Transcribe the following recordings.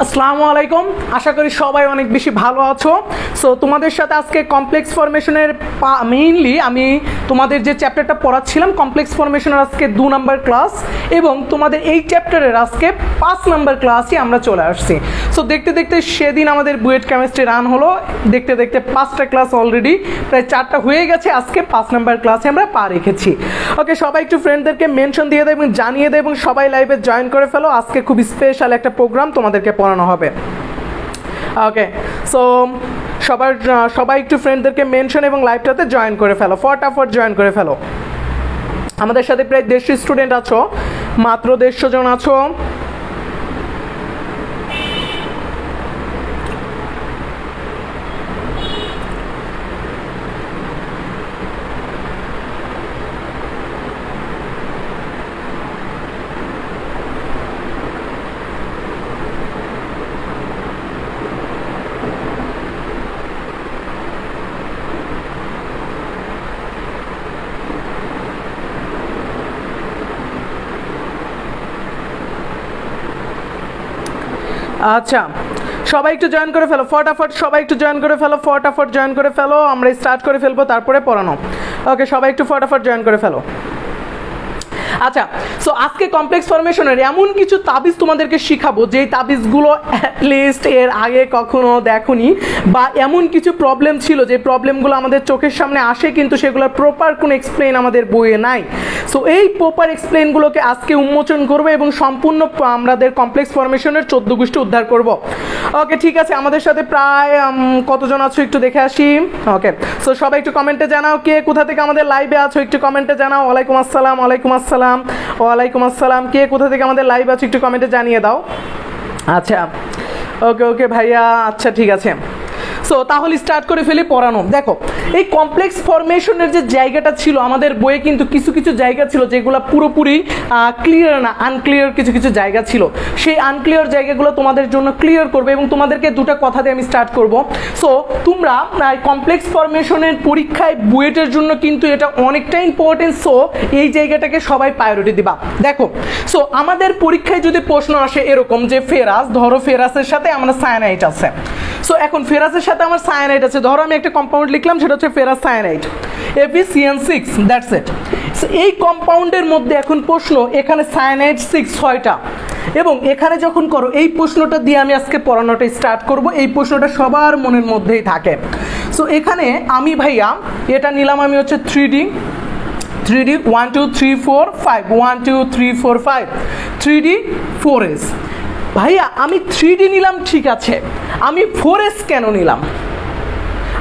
আসসালামু আলাইকুম, আশা করি সবাই অনেক বেশি ভালো আছো। সো তোমাদের সাথে আজকে কমপ্লেক্স ফরমেশনের মেইনলি আমি তোমাদের যে চ্যাপ্টারটা পড়াচ্ছিলাম কমপ্লেক্স ফরমেশনের আজকে 2 নাম্বার ক্লাস এবং তোমাদের এই চ্যাপ্টারের আজকে 5 নাম্বার ক্লাসই আমরা চলে আসছি। সো দেখতে দেখতে সেদিন আমাদের বুয়েট কেমিস্ট্রি রান হলো, দেখতে দেখতে 5টা ক্লাস অলরেডি প্রায় 4টা হয়ে গেছে, আজকে 5 নাম্বার ক্লাসে আমরা পা রেখেছি। ওকে, সবাই একটু ফ্রেন্ডদেরকে মেনশন দিয়ে দেয় এবং জানিয়ে দেয় এবং সবাই লাইভে জয়েন করে ফেলো। আজকে খুব স্পেশাল একটা প্রোগ্রাম তোমাদেরকে পড়ানো হবে। ওকে, সো সবাই একটু ফ্রেন্ডদেরকে মেনশন এবং লাইভটাতে জয়েন করে ফেলো, ফটাফট জয়েন করে ফেলো। আমাদের সাথে প্রায় 150 স্টুডেন্ট আছো, মাত্র 150 জন আছো। আচ্ছা, সবাই একটু জয়েন করে ফেলো ফটাফট, সবাই একটু জয়েন করে ফেলো, ফটাফট জয়েন করে ফেলো, আমরা স্টার্ট করে ফেলবো তারপরে পড়ানো। ওকে, সবাই একটু ফটাফট জয়েন করে ফেলো। আচ্ছা, সো আজকে কমপ্লেক্স ফরমেশনের এমন কিছু তাবিজ তোমাদেরকে শিখাবো যেই তাবিজগুলো অ্যাটলিস্ট এর আগে কখনো দেখোনি, বা এমন কিছু প্রবলেম ছিল যে প্রবলেমগুলো আমাদের চোখের সামনে আসে কিন্তু সেগুলোর প্রপার কোনো এক্সপ্লেন আমাদের বইয়ে নাই। সো এই প্রপার এক্সপ্লেনগুলোকে আজকে উন্মোচন করবো এবং সম্পূর্ণ আমাদের কমপ্লেক্স ফরমেশনের 14 গোষ্ঠী উদ্ধার করব। ওকে, ঠিক আছে, আমাদের সাথে প্রায় কতজন আছো একটু দেখে আসি। ওকে, সো সবাই একটু কমেন্টে জানাও কে কোথা থেকে আমাদের লাইভে আছো, একটু কমেন্টে জানাও। ওয়ালাইকুম আসসালাম, ওয়ালাইকুম আসসালাম, ওয়ালাইকুম আসসালাম, কে কোথা থেকে আমাদের লাইভ আছে একটু কমেন্টে জানিয়ে দাও। আচ্ছা, ওকে ওকে ভাইয়া, আচ্ছা ঠিক আছে। সো তাহলে স্টার্ট করে ফেলি পড়ানো। দেখো, এই কমপ্লেক্স ফরমেশনের যে জায়গাটা ছিল আমাদের বইয়ে কিন্তু কিছু কিছু জায়গা ছিল যেগুলো পুরোপুরি ক্লিয়ার না, আনক্লিয়ার কিছু কিছু জায়গা ছিল। সেই আনক্লিয়ার জায়গাগুলো তোমাদের জন্য ক্লিয়ার করবে এবং তোমাদেরকে দুটো কথা দিয়ে আমি স্টার্ট করব। সো তোমরা কমপ্লেক্স ফরমেশনের পরীক্ষায় বুয়েটের জন্য কিন্তু এটা অনেকটা ইম্পর্টেন্ট। সো এই জায়গাটাকে সবাই প্রায়োরিটি দিবা। দেখো, সো আমাদের পরীক্ষায় যদি প্রশ্ন আসে এরকম যে ফেরাস, ধরো ফেরাসের সাথে আমরা সায়ানাইড আছে। সো এখন ফেরাসের সাথে আমার সায়ানাইড আছে, ধরো আমি একটা কম্পাউন্ড লিখলাম সেটা হচ্ছে ferrous cyanide FeCN6, that's it. So এই কম্পাউন্ডের মধ্যে এখন প্রশ্ন, এখানে সায়ানাইড 6টা এবং এখানে যখন করো এই প্রশ্নটা দিয়ে আমি আজকে পড়ানোটা স্টার্ট করব। এই প্রশ্নটা সবার মনের মধ্যেই থাকে। সো এখানে আমি ভাইয়া এটা নিলাম আমি হচ্ছে 3D 1 2 3 4 5 1 2 3 4 5 3D 4S। ভাইয়া আমি 3D নিলাম ঠিক আছে, আমি 4S কেন নিলাম?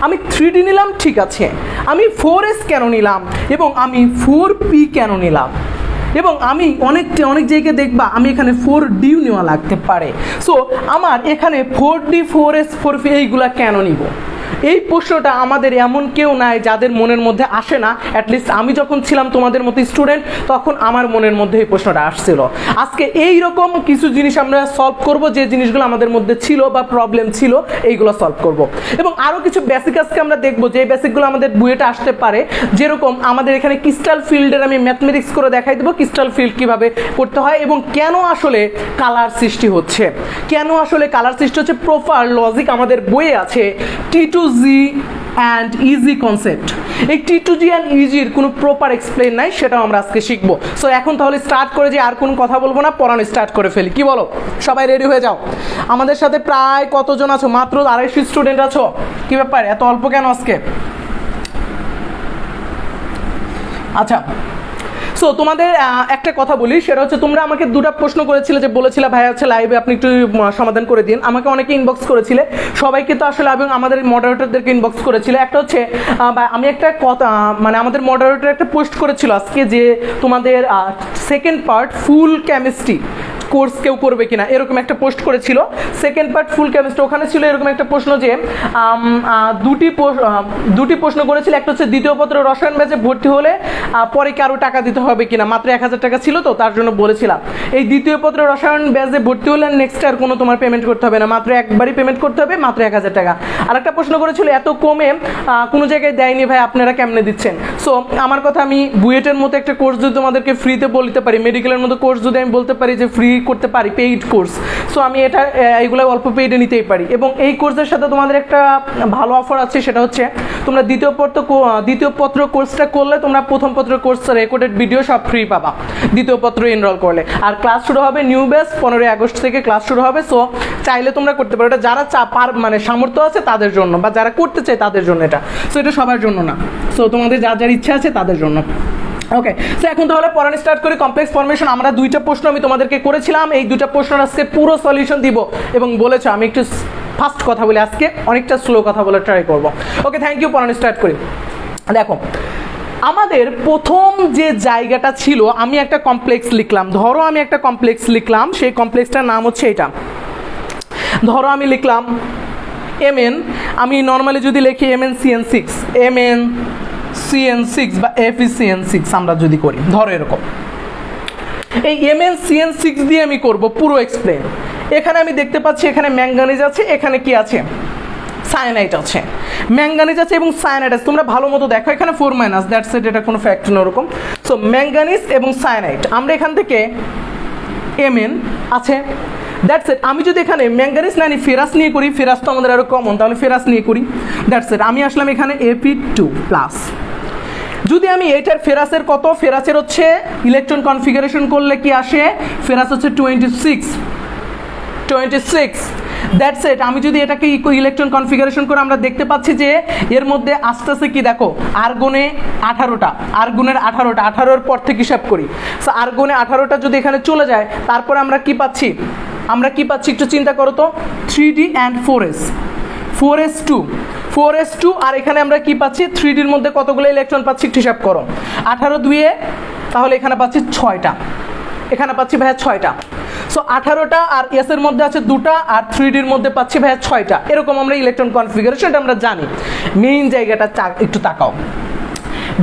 আমি 3D নিলাম ঠিক আছে, আমি 4S কেন নিলাম এবং আমি 4P কেন নিলাম? এবং আমি অনেক জায়গায় দেখবা আমি এখানে 4D নেওয়া লাগতে পারে। সো আমার এখানে 4D 4S 4P এইগুলা কেন নিব? এই প্রশ্নটা আমাদের এমন কেউ নাই যাদের মনের মধ্যে আসে না। অ্যাটলিস্ট আমি যখন ছিলাম তোমাদের মতো স্টুডেন্ট তখন আমার মনের মধ্যে এই প্রশ্নটা আসছিল। আজকে এই রকম কিছু জিনিস আমরা সলভ করব, যে জিনিসগুলো আমাদের মধ্যে ছিল বা প্রবলেম ছিল এইগুলো সলভ করব। এবং আরও কিছু বেসিক আজকে আমরা দেখবো যে বেসিকগুলো আমাদের বুয়েটে আসতে পারে। যেরকম আমাদের এখানে ক্রিস্টাল ফিল্ডের আমি ম্যাথমেটিক্স করে দেখাই দেবো ক্রিস্টাল ফিল্ড কীভাবে করতে হয় এবং কেন আসলে কালার সৃষ্টি হচ্ছে, কেন আসলে কালার সৃষ্টি হচ্ছে। প্রপার লজিক আমাদের বইয়ে আছে। T2G অ্যান্ড ইজি কনসেপ্ট, এই T2G অ্যান্ড ইজির কোনো প্রপার এক্সপ্লেন নাই, সেটাও আমরা আজকে শিখবো। সো এখন তাহলে স্টার্ট করে যে আর কোনো কথা বলবো না, পড়ানো স্টার্ট করে ফেলি, কি বলো? সবাই রেডি হয়ে যাও। আমাদের সাথে প্রায় কতজন আছো? মাত্র 250 স্টুডেন্ট আছো। কি ব্যাপার, এত অল্প কেন আজকে? আচ্ছা, সো তোমাদের একটা কথা বলি, সেটা হচ্ছে তোমরা আমাকে দুটো প্রশ্ন করেছিলে, যে বলেছিলে ভাই হচ্ছে লাইভে আপনি একটু সমাধান করে দিন। আমাকে অনেকে ইনবক্স করেছিলে, সবাইকে তো আসলে এবং আমাদের মডারেটরদেরকে ইনবক্স করেছিলে। একটা হচ্ছে আমি একটা কথা মানে আমাদের মডারেটর একটা পোস্ট করেছিল আজকে যে তোমাদের সেকেন্ড পার্ট ফুল কেমিস্ট্রি কোর্স কেউ করবে কিনা, এরকম একটা পোস্ট করেছিল। সেকেন্ড পার্ট ফুল কেমিস্ট্রি, ওখানে ছিল এরকম একটা প্রশ্ন যে দুটি প্রশ্ন করেছিল। একটা হচ্ছে দ্বিতীয় পত্র রসায়ন ব্যাচে ভর্তি হলে পরে কি আরও টাকা দিতে হবে কিনা, মাত্র 1000 টাকা ছিল তো তার জন্য বলেছিলাম। এই দ্বিতীয় পত্র রসায়ন ব্যাচে ভর্তি হলে নেক্সট আর কোনো তোমার পেমেন্ট করতে হবে না, মাত্র একবারই পেমেন্ট করতে হবে, মাত্র 1000 টাকা। আর একটা প্রশ্ন করেছিল এত কমে কোনো জায়গায় দেয়নি ভাই, আপনারা কেমনে দিচ্ছেন? সো আমার কথা, আমি বুয়েটের মতো একটা কোর্স যদি তোমাদেরকে ফ্রিতে বলতে পারি, মেডিকেলের মতো কোর্স যদি আমি বলতে পারি যে ফ্রি করতে পারি, পেইড কোর্স। সো আমি এটা এইগুলো অল্প পেইডে নিতেই পারি। এবং এই কোর্সের সাথে তোমাদের একটা ভালো অফার আছে, সেটা হচ্ছে তোমরা দ্বিতীয় পত্র কোর্সটা করলে তোমরা প্রথম পত্র কোর্স রেকর্ডেড ভিডিও সব ফ্রি পাবা দ্বিতীয় পত্র এনরোল করলে। আর ক্লাস শুরু হবে নিউ ব্যাচ 15 আগস্ট থেকে ক্লাস শুরু হবে। সো চাইলে তোমরা করতে পারো, এটা যারা মানে সামর্থ্য আছে তাদের জন্য, বা যারা করতে চায় তাদের জন্য এটা। সো এটা সবার জন্য না, সো তোমাদের যার যার ইচ্ছা আছে তাদের জন্য। ওকে, সো এখন তাহলে পড়ানো স্টার্ট করি। কমপ্লেক্স ফর্মেশন আমরা 2টা প্রশ্ন আমি তোমাদেরকে করেছিলাম, এই 2টা প্রশ্নের আজকে পুরো সলিউশন দিব। এবং বলেছো আমি একটু ফাস্ট কথা বলি, আজকে অনেকটা স্লো কথা বলে ট্রাই করবো। ওকে, থ্যাংক ইউ। পড়ানো স্টার্ট করি। দেখো, আমাদের প্রথম যে জায়গাটা ছিল, আমি একটা কমপ্লেক্স লিখলাম। ধরো আমি একটা কমপ্লেক্স লিখলাম, সেই কমপ্লেক্সটার নাম হচ্ছে এটা। ধরো আমি লিখলাম mn, আমি নর্মালি যদি লিখি MnCn6, MnCn6 বা FeCN6 আমরা যদি করি, ধরো এরকম, এই MnCn6 দিয়ে আমি করব পুরো এক্সপ্লেন। এখানে আমি দেখতে পাচ্ছি এখানে ম্যাঙ্গানিজ আছে, এখানে কি আছে, সায়ানাইট আছে। ম্যাঙ্গানিজ আছে এবং সায়ানাইট আছে, তোমরা ভালো মতো দেখো, এখানে 4- দ্যাটস ইট, এটা কোনো ফ্যাক্ট না ওরকম। সো ম্যাঙ্গানিজ এবং সায়ানাইট, আমরা এখান থেকে Mn আছে, দ্যাটস ইট। আমি যদি এখানে ম্যাঙ্গানিজ না নিয়ে ফেরাস নিয়ে করি, ফেরাস তো আমাদের আরও কমন, তাহলে ফেরাস নিয়ে করি, দ্যাটস ইট। আমি আসলাম এখানে Fe2+। যদি আমি এইটার ফেরাসের কত, ফেরাসের হচ্ছে ইলেকট্রন কনফিগারেশন করলে কি আসে, ফেরাস হচ্ছে 26, দ্যাটস ইট। আমি যদি এটাকে ইলেকট্রন কনফিগারেশন করে আমরা দেখতে পাচ্ছি যে এর মধ্যে আস্তে আস্তে কি দেখো, আর্গনে 18টা, আর্গনের 18টা, 18-এর পর থেকে হিসাব করি। সো আর্গনে 18টা যদি এখানে চলে যায়, তারপরে আমরা কি পাচ্ছি, একটু চিন্তা করো তো, 3d and 4s2, আর এখানে আমরা কি পাচ্ছি, 3dর মধ্যে কতগুলো ইলেকট্রন পাচ্ছি একটু হিসাব করো, 18 2-এ, তাহলে এখানে পাচ্ছি 6টা, এখানে পাচ্ছি ভাইয়া 6টা। সো 18টা আর এস এর মধ্যে আছে 2টা, আর 3ডির মধ্যে পাচ্ছি ভাইয়া 6টা। এরকম আমরা ইলেকট্রন কনফিগারেশন এটা আমরা জানি। মেইন জায়গাটা একটু তাকাও,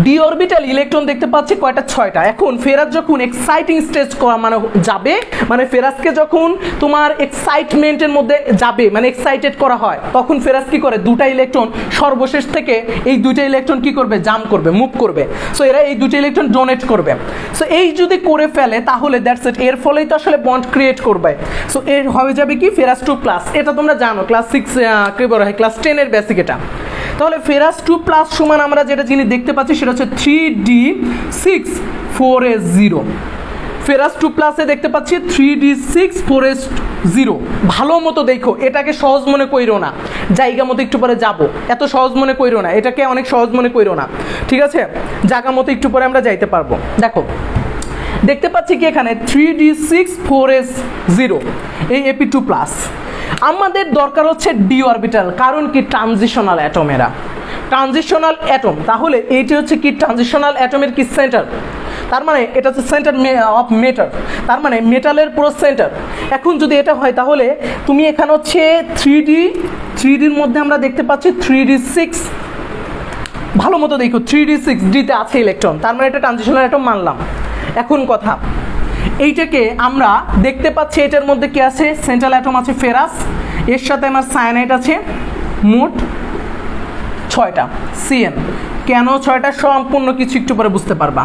ডি অরবিটাল ইলেকট্রন দেখতে পাচ্ছি কয়টা, 6টা। এখন ফেরাস যখন এক্সাইটিং স্টেজ মানে যাবে, মানে ফেরাসকে যখন তোমার এক্সাইটমেন্টের মধ্যে যাবে, মানে এক্সাইটেড করা হয়, তখন ফেরাস কি করে, 2টা ইলেকট্রন সর্বশেষ থেকে এই 2টা ইলেকট্রন কি করবে, জাম্প করবে, মুভ করবে। সো এরা এই 2টা ইলেকট্রন ডোনেট করবে। সো এই যদি করে ফেলে, তাহলে দ্যাটস ইট, এর ফলেই তো আসলে বন্ড ক্রিয়েট করবে। সো এর হয়ে যাবে কি, Ferras2+। এটা তোমরা জানো, ক্লাস 6 কি বলা হয়, ক্লাস 10-এর বেসিক এটা। তাহলে Ferras2+ সমান আমরা যেটা জিনিস দেখতে পাচ্ছি সেটা হচ্ছে 3d6 4s0। Ferras2+-এ দেখতে পাচ্ছি 3d6 4s0। ভালো মতো দেখো, এটাকে সহজ মনে কইরো না, জায়গা মতো একটু পরে যাব, এত সহজ মনে কইরো না, এটাকে অনেক সহজ মনে কইরো না, ঠিক আছে? জায়গা মতো একটু পরে আমরা যাইতে পারবো। দেখো, দেখতে পাচ্ছি কি এখানে 3d6 4s0, এই Fe2+। আমাদের দরকার হচ্ছে ডি অরবিটাল, কারণ কি, ট্রানজিশনাল অ্যাটম, এরা ট্রানজিশনাল অ্যাটম। তাহলে এইটি হচ্ছে কি, ট্রানজিশনাল অ্যাটমের কি, সেন্টার। তার মানে এটা হচ্ছে সেন্টার অফ মেটাল, তার মানে মেটালের পুরো সেন্টার। এখন যদি এটা হয়, তাহলে তুমি এখানে হচ্ছে 3ডির মধ্যে আমরা দেখতে পাচ্ছি 3d6, ভালো মতো দেখো, 3d6, ডিতে আছে ইলেকট্রন, তার মানে এটা ট্রানজিশনাল অ্যাটম মানলাম। এখন কথা, এইটাকে আমরা দেখতে পাচ্ছি এটার মধ্যে কি আছে, সেন্ট্রাল অ্যাটম আছে ফেরাস, এর সাথে আমার সায়ানাইট আছে, মোট 6টা। সিএন কেন 6টা, সম্পূর্ণ কিছু একটু পরে বুঝতে পারবা।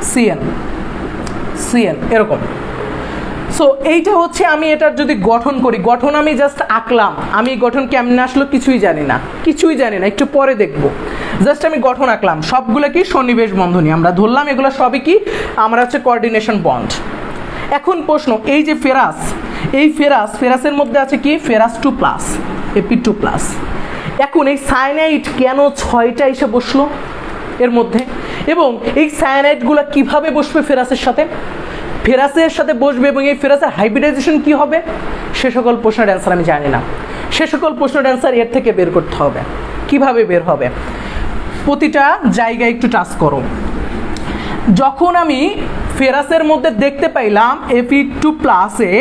সিএন এরকম। সো এইটা হচ্ছে, আমি এটার যদি গঠন করি, গঠন আমি জাস্ট আঁকলাম, আমি গঠন কেমনে আসলো কিছুই জানি না, একটু পরে দেখবো। জাস্ট আমি গঠন আঁকলাম, সবগুলো কি সন্নিবেশ বন্ধনী আমরা ধরলাম, এগুলো সবই কি আমরা হচ্ছে কোঅর্ডিনেশন বন্ড। এখন প্রশ্ন, এই যে ফেরাস, এই ফেরাসের মধ্যে আছে কি, Ferras2+, Fe2+। এখন এই সায়ানাইট কেন 6টা এসে বসলো এর মধ্যে, এবং এই সায়ানাইটগুলো কিভাবে বসবে ফেরাসের সাথে বসবে, এবং এই ফেরাসের হাইব্রিডাইজেশন কি হবে, সে সকল প্রশ্নের অ্যান্সার আমি জানি না। সে সকল প্রশ্নের অ্যান্সার এর থেকে বের করতে হবে। কিভাবে বের হবে, প্রতিটা জায়গায় একটু টাচ করো। যখন আমি ফেরাসের মধ্যে দেখতে পাইলাম Fe2+-এ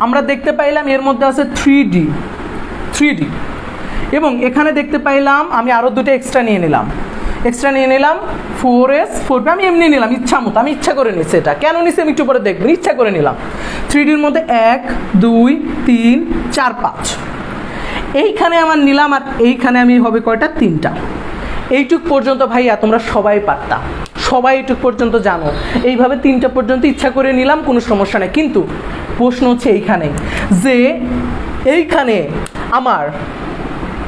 আমরা দেখতে পাইলাম এর মধ্যে আছে 3d, এবং এখানে দেখতে পাইলাম আমি আরও 2টা এক্সট্রা নিয়ে নিলাম, 4s4, আমি এমনি নিলাম ইচ্ছা মতো, আমি ইচ্ছা করে নিচ্ছি। এটা কেন নিচ্ছি আমি একটু পরে দেখবেন, ইচ্ছা করে নিলাম। 3ডির মধ্যে 1 2 3 4 5, এইখানে আমার নিলাম, আর এইখানে আমি হবে কয়টা, 3টা। এইটুক পর্যন্ত ভাইয়া তোমরা সবাই পারতা, সবাই এইটুক পর্যন্ত জানো, এইভাবে 3টা পর্যন্ত ইচ্ছা করে নিলাম, কোনো সমস্যা নেই। কিন্তু প্রশ্ন হচ্ছে এইখানে যে এইখানে আমার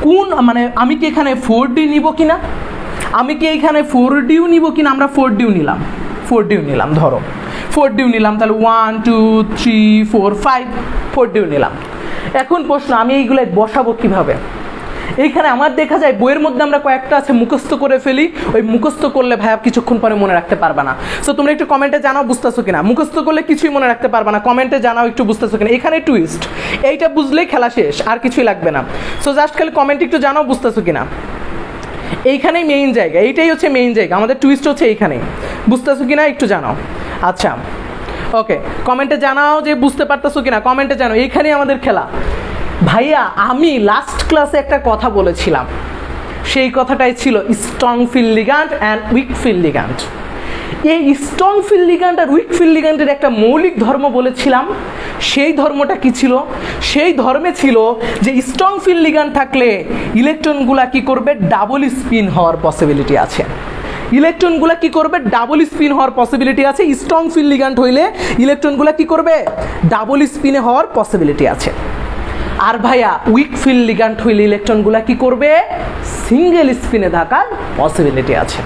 কোন মানে আমি কি এখানে 4D নিব কিনা, আমি কি এইখানে 4Dও নিব কিনা, আমরা 4Dও নিলাম ধরো 4Dও নিলাম, তাহলে 1 2 3 4 5 4Dও নিলাম। এখন প্রশ্ন আমি এইগুলো বসাবো কিভাবে? এইখানে আমার দেখা যায় বইয়ের মধ্যে আমরা কয়েকটা আছে মুখস্থ করে ফেলি, ওই মুখস্থ করলে ভাইয়া কিছুক্ষণ পরে মনে রাখতে পারবা না। সো তোমরা একটু কমেন্টে জানাও বুঝতেছো কিনা, মুখস্থ করলে কিছুই মনে রাখতে পারবা না, কমেন্টে জানাও একটু বুঝতেছো কিনা। এখানে টুইস্ট, এইটা বুঝলেই খেলা শেষ, আর কিছুই লাগবে না। সো জাস্ট খালি কমেন্টে একটু জানাও বুঝতেছো কিনা। এইখানেই মেইন জায়গা, এইটাই হচ্ছে মেইন জায়গা, আমাদের টুইস্ট হচ্ছে এইখানে, বুঝতেছো কিনা একটু জানাও। আচ্ছা ওকে, কমেন্টে জানাও যে বুঝতে পারতেছো কিনা, কমেন্টে জানাও। এইখানেই আমাদের খেলা। ভাইয়া আমি লাস্ট ক্লাসে একটা কথা বলেছিলাম, সেই কথাটাই ছিল strong field ligand and weak field ligand. এই স্ট্রং ফিল্ড লিগ্যান্ড আর উইক ফিল্ড লিগ্যান্ডের একটা মৌলিক ধর্ম বলেছিলাম। সেই ধর্মটা কি ছিল? সেই ধর্মে ছিল যে স্ট্রং ফিল্ড লিগ্যান্ড থাকলে ইলেকট্রনগুলা কি করবে, ডাবল স্পিন হওয়ার পসিবিলিটি আছে। ইলেকট্রনগুলা কি করবে, ডাবল স্পিন হওয়ার পসিবিলিটি আছে। স্ট্রং ফিল্ড লিগ্যান্ড হইলে ইলেকট্রনগুলা কি করবে, ডাবল স্পিনে হওয়ার পসিবিলিটি আছে। আর ভাইয়া উইক ফিল্ড লিগ্যান্ড হইলে ইলেকট্রনগুলা কি করবে, সিঙ্গেল স্পিনে থাকার পসিবিলিটি আছে।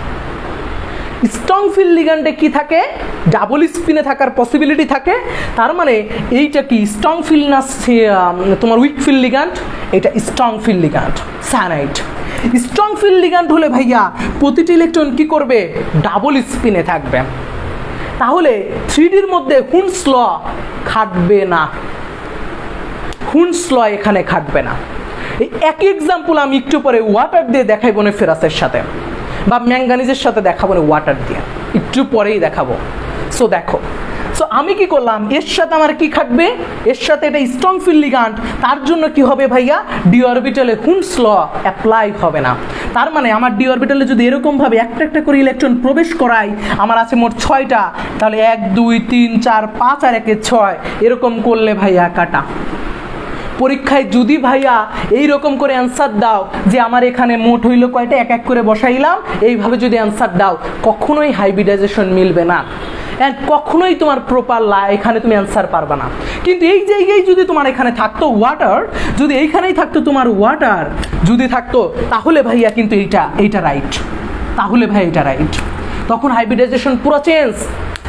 স্ট্রং ফিল্ড লিগ্যান্ডে কি থাকে, ডাবল স্পিনে থাকার পসিবিলিটি থাকে। তার মানে এইটা কি স্ট্রং ফিল্ড না তোমার উইক ফিল্ড লিগ্যান্ড? এটা strong field ligand, cyanide. Strong field ligand হলে ভাইয়া প্রতিটি ইলেকট্রন কি করবে, ডাবল স্পিনে থাকবে। তাহলে 3Dর মধ্যে হুনস ল খাটবে না, হুনস ল এখানে খাটবে না। এই এক এক্সাম্পল আমি একটু পরে ওয়াটার দিয়ে দেখাইব না, ফেরাসের সাথে বা ম্যাঙ্গানিজের সাথে দেখাবো না, ওয়াটার দিয়ে একটু পরেই দেখাবো। সো দেখো, সো আমি কি করলাম, এর সাথে আমার কি খাটবে, এর সাথে এটা স্ট্রং ফিল্ড লিগ্যান্ড, তার জন্য কি হবে ভাইয়া, ডি অরবিটালে হুনস ল অ্যাপ্লাই হবে না। তার মানে আমার ডি অরবিটালে যদি এরকমভাবে একটা একটা করে ইলেকট্রন প্রবেশ করাই, আমার আছে মোট 6টা, তাহলে 1 2 3 4 5 আর 1 6, এরকম করলে ভাইয়া কাটা। পরীক্ষায় যদি ভাইয়া এইরকম করে অ্যান্সার দাও যে আমার এখানে মোট হইল কয়টা, এক এক করে বসাইলাম, এইভাবে যদি অ্যান্সার দাও, কখনোই হাইব্রিডাইজেশন মিলবে না, কখনোই তোমার প্রপার এখানে তুমি অ্যান্সার পারবে না। কিন্তু এই জায়গায় যদি তোমার এখানে থাকতো ওয়াটার, যদি এইখানেই থাকতো তোমার ওয়াটার যদি থাকতো, তাহলে ভাইয়া কিন্তু এইটা রাইট, তাহলে ভাই এটা রাইট। তখন হাইব্রিডাইজেশন পুরো চেঞ্জ,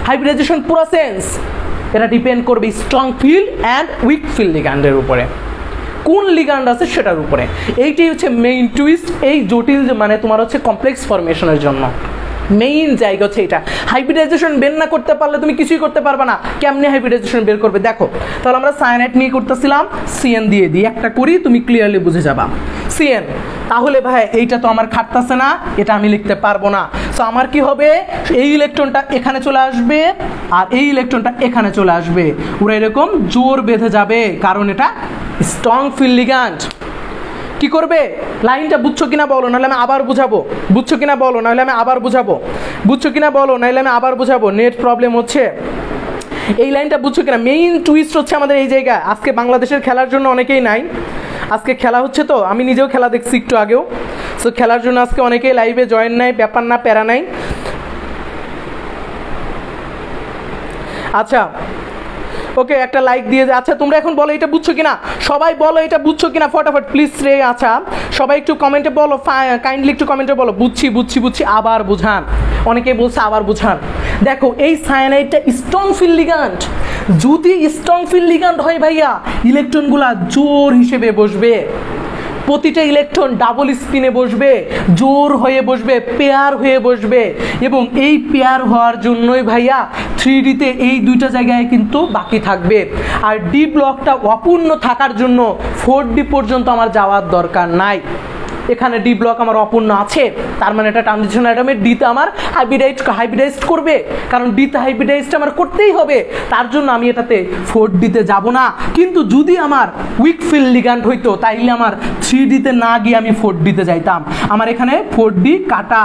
হাইব্রিডাইজেশন পুরো চেঞ্জ। এটা ডিপেন্ড করবে strong field and weak field লিগ্যান্ডের উপরে, কোন লিগ্যান্ড আছে সেটার উপরে। এইটাই হচ্ছে মেইন টুইস্ট, এই জটিল মানে তোমার হচ্ছে কমপ্লেক্স ফরমেশনের জন্য মেইন জায়গা হচ্ছে এটা। হাইব্রিডাইজেশন বের না করতে পারলে তুমি কিছুই করতে পারবে না। কেমনে হাইব্রিডাইজেশন বের করবে দেখো, তাহলে আমরা সায়ানাইড নিয়ে করতেছিলাম, সিএন দিয়ে দিই, একটা করি তুমি ক্লিয়ারলি বুঝে যাবা। সিএন, তাহলে ভাই এইটা তো আমার খাটতেছে না, এটা আমি লিখতে পারবো না। সো আমার কি হবে, এই ইলেকট্রনটা এখানে চলে আসবে আর এই ইলেকট্রনটা এখানে চলে আসবে, ওরা এরকম জোর বেঁধে যাবে, কারণ এটা স্ট্রং ফিল্ড লিগ্যান্ড। কি করবে, লাইনটা বুঝছো কিনা বলো, নাহলে আমি আবার বুঝাবো। বুঝছো কিনা বলো, নাহলে আমি আবার বুঝাবো। বুঝছো কিনা বলো, নাহলে আমি আবার বুঝাবো, নেট প্রবলেম হচ্ছে। এই লাইনটা বুঝছো কিনা, মেইন টুইস্ট হচ্ছে আমাদের এই জায়গায়। আজকে বাংলাদেশের খেলার জন্য অনেকেই নাই, আজকে খেলা হচ্ছে তো, আমি নিজেও খেলা দেখছি একটু আগেও। সো খেলার জন্য আজকে অনেকেই লাইভে জয়েন নাই, ব্যাপার না, প্যারা নাই। আচ্ছা ওকে, একটা লাইক দিয়ে। আচ্ছা তোমরা এখন বলো এটা বুঝছো কিনা, সবাই বলো এটা বুঝছো কিনা ফটাফট প্লিজ রে। আচ্ছা সবাই একটু কমেন্টে বলো, কাইন্ডলি একটু কমেন্টে বলো বুঝছি বুঝছি বুঝছি, আবার বুঝান। অনেকেই বলছে আবার বুঝান। দেখো এই সায়ানাইডটা স্ট্রং ফিল্ড লিগ্যান্ড, যদি স্ট্রং ফিল্ড লিগ্যান্ড হয় ভাইয়া, ইলেকট্রনগুলা জোর হিসেবে বসবে, প্রতিটা ইলেকট্রন ডাবল স্পিনে বসবে, জোর হয়ে বসবে, পেয়ার হয়ে বসবে। এবং এই পেয়ার হওয়ার জন্যই ভাইয়া 3Dতে এই দুইটা জায়গায় কিন্তু বাকি থাকবে। আর ডি ব্লকটা অপূর্ণ থাকার জন্য 4D পর্যন্ত আমার যাওয়ার দরকার নাই। এখানে ডি ব্লক আমার অপূর্ণ আছে, তার মানে এটা ট্রানজিশন অ্যাটমে ডিতে আমার হাইব্রিডাইজড করবে, কারণ ডিতে হাইব্রিডাইজড আমার করতেই হবে, তার জন্য আমি এটাতে 4Dতে যাব না। কিন্তু যদি আমার উইক ফিল্ড লিগ্যান্ড হইতো, তাইলে আমার 3Dতে না গিয়ে আমি 4Dতে যাইতাম। আমার এখানে 4D কাটা,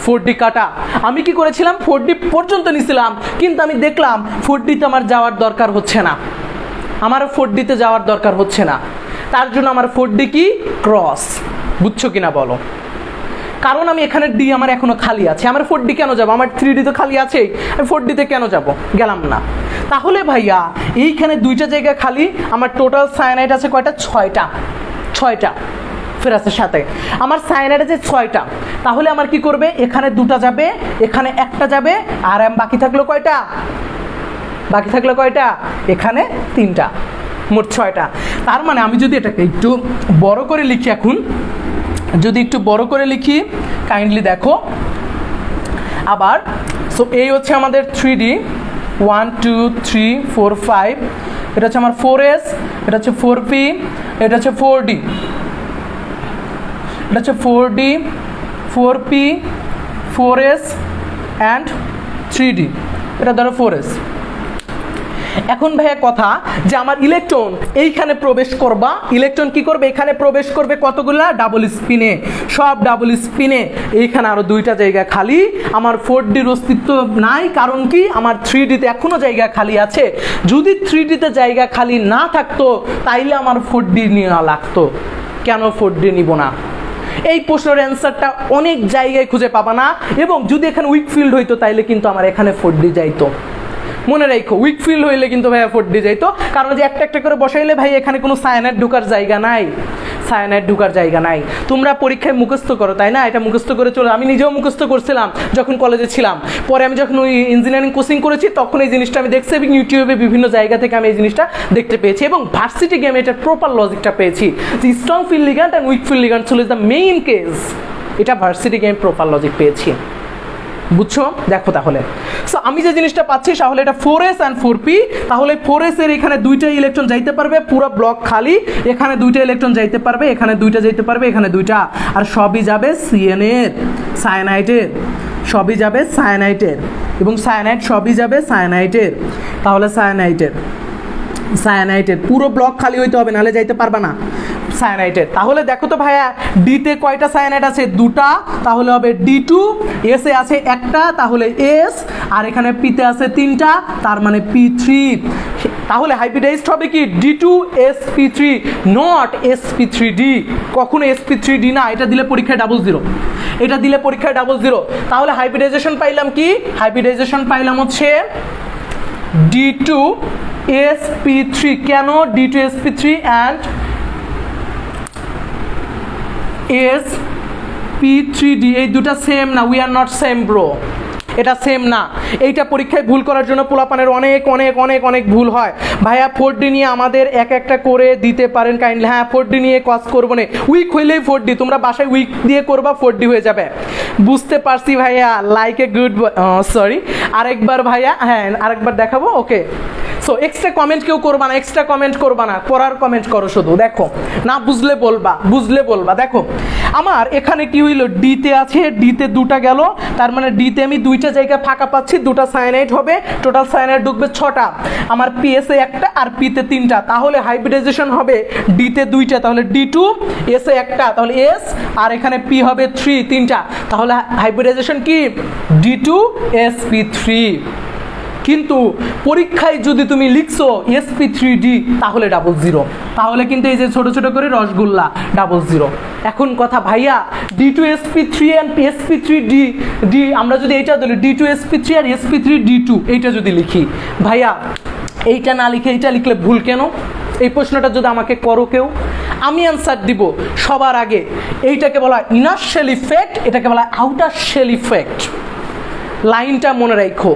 4D কাটা। আমি কি করেছিলাম, 4D পর্যন্ত নিছিলাম, কিন্তু আমি দেখলাম 4Dতে আমার যাওয়ার দরকার হচ্ছে না, আমার 4Dতে যাওয়ার দরকার হচ্ছে না। তার জন্য আমার 4D কি ক্রস, বুঝছো কিনা বলো। কারণ আমি এখানে ডি আমার এখনো খালি আছে, আমার 4D কেন যাবো, আমার 3D তো খালি আছেই, আমি 4Dতে কেন যাব, গেলাম না। তাহলে ভাইয়া এইখানে দুইটা জায়গা খালি, আমার টোটাল সায়ানাইড আছে কয়টা? 6টা ফেরাসের সাথে আমার সায়ানাইড আছে 6টা। তাহলে আমার কি করবে, এখানে 2টা যাবে, এখানে 1টা যাবে, আর বাকি থাকলো কয়টা? বাকি থাকলো কয়টা? এখানে 3টা, মোট 6টা। তার মানে আমি যদি এটাকে একটু বড় করে লিখি, এখন যদি একটু বড় করে লিখি কাইন্ডলি দেখো আবার। সো এই হচ্ছে আমাদের 3D, 1 2 3 4 5, এটা হচ্ছে আমার 4S, এটা হচ্ছে 4P, এটা হচ্ছে 4D, এটা হচ্ছে 4D 4P 4S and 3D, এটা ধরো 4S। এখন ভাইয়া কথা যে আমার ইলেকট্রন এইখানে প্রবেশ করবা, ইলেকট্রন কি করবে? এখানে প্রবেশ করবে কতগুলা? ডাবল স্পিনে, সব ডাবল স্পিনে। এইখানে আরো 2টা জায়গা খালি, আমার 4Dর অস্তিত্ব নাই। কারণ কি? আমার 3Dতে এখনো জায়গা খালি আছে। যদি 3Dতে জায়গা খালি না থাকতো তাইলে আমার 4D নেওয়া লাগতো। কেন 4D নিব না? এই প্রশ্নের অ্যান্সারটা অনেক জায়গায় খুঁজে পাবা না। এবং যদি এখানে উইক ফিল্ড হইতো তাইলে কিন্তু আমার এখানে 4D যাইতো। মনে রাখো, উইক ফিল্ড হইলে কিন্তু ভাইয়া 4D যাইতো। কারণ যে একটা একটা করে বসাইলে ভাই এখানে কোনো সায়ানাইড ঢোকার জায়গা নাই, সায়ানাইড ঢোকার জায়গা নাই। তোমরা পরীক্ষায় মুখস্থ করো, তাই না? এটা মুখস্থ করে চলো। আমি নিজেও মুখস্থ করছিলাম যখন কলেজে ছিলাম। পরে আমি যখন ওই ইঞ্জিনিয়ারিং কোচিং করেছি তখন এই জিনিসটা আমি দেখছি, এবং ইউটিউবে বিভিন্ন জায়গা থেকে আমি এই জিনিসটা দেখতে পেয়েছি। এবং ভার্সিটি গেমে এটার প্রপার লজিকটা পেয়েছি যে strong field ligand and weak field ligand ছিল দ্য মেইন কেস। এটা ভার্সিটি গেম প্রপার লজিক পেয়েছি, বুঝছো? দেখো তাহলে সো আমি যে জিনিসটা পাচ্ছি তাহলে এটা 4S অ্যান্ড 4P। তাহলে 4S এর এখানে 2টা ইলেকট্রন যাইতে পারবে, পুরো ব্লক খালি। এখানে 2টা ইলেকট্রন যাইতে পারবে, এখানে 2টা যাইতে পারবে, এখানে 2টা, আর সবই যাবে সিএনের, সায়ানাইডের, সবই যাবে সায়ানাইডের, এবং সায়ানাইড সবই যাবে সায়ানাইডের। তাহলে সায়ানাইডের পুরো ব্লক খালি হইতে হবে, নাহলে যাইতে পারবা না সায়ানাইডের। তাহলে দেখো তো ভাইয়া ডিতে কয়টা সায়ানাইড আছে? 2টা, তাহলে হবে D2। এসে আছে 1টা, তাহলে S, আর এখানে পিতে আছে 3টা, তার মানে P3। তাহলে হাইব্রিডাইজড হবে কি? D2sp3, not sp3d। কখনো sp3d না, এটা দিলে পরীক্ষায় 00, এটা দিলে পরীক্ষায় 00। তাহলে হাইব্রিডাইজেশন পাইলাম কি? হাইব্রিডাইজেশন পাইলাম হচ্ছে D2sp3। কেন D2sp3 অ্যান্ড sp3d? এই দুটা সেম না, we are not same bro, এটা সেম না। এইটা পরীক্ষায় ভুল করার জন্য পোলাপানের অনেক অনেক অনেক অনেক ভুল হয়। ভাইয়া 4D নিয়ে আমাদের এক একটা করে দিতে পারেন কাইন্ডলি? হ্যাঁ, 4D নিয়ে কাজ করবো না, উইক হইলেই 4D। তোমরা বাসায় উইক দিয়ে করবা, 4D হয়ে যাবে। বুঝতে পারছি ভাইয়া, লাইক এ গুড, সরি আরেকবার ভাইয়া, হ্যাঁ আরেকবার দেখাবো। ওকে, সো এক্সট্রা কমেন্ট কেউ করবা না, এক্সট্রা কমেন্ট করবা না, পড়ার কমেন্ট করো শুধু। দেখো না বুঝলে বলবা, বুঝলে বলবা। দেখো আমার এখানে কি হইলো? ডিতে আছে, ডিতে 2টা গেল, তার মানে ডিতে আমি 2টা জায়গা ফাঁকা পাচ্ছি, 2টা সায়ানাইড হবে, টোটাল সায়ানাইড ঢুকবে 6টা। আমার পিএসএ 1টা আর পিতে 3টা, তাহলে হাইব্রিডাইজেশন হবে ডিতে 2টা, তাহলে D2, এসে 1টা, তাহলে S, আর এখানে P হবে 3, 3টা। তাহলে হাইব্রিডাইজেশন কি? D2sp3। কিন্তু পরীক্ষায় যদি তুমি লিখছো sp3d তাহলে 00, তাহলে কিন্তু এই যে ছোট ছোট করে রসগোল্লা 00। এখন কথা ভাইয়া, D2sp3 and sp3d, আমরা যদি এইটা দিই D2sp3 আর sp3d2, এইটা যদি লিখি ভাইয়া, এইটা না লিখে এইটা লিখলে ভুল কেন? এই প্রশ্নটা যদি আমাকে করো কেউ, আমি অ্যান্সার দিব সবার আগে। এইটাকে বলা হয় ইনার শেল ইফেক্ট, এটাকে বলা হয় আউটার শেল ইফেক্ট। লাইনটা মনে রাখো,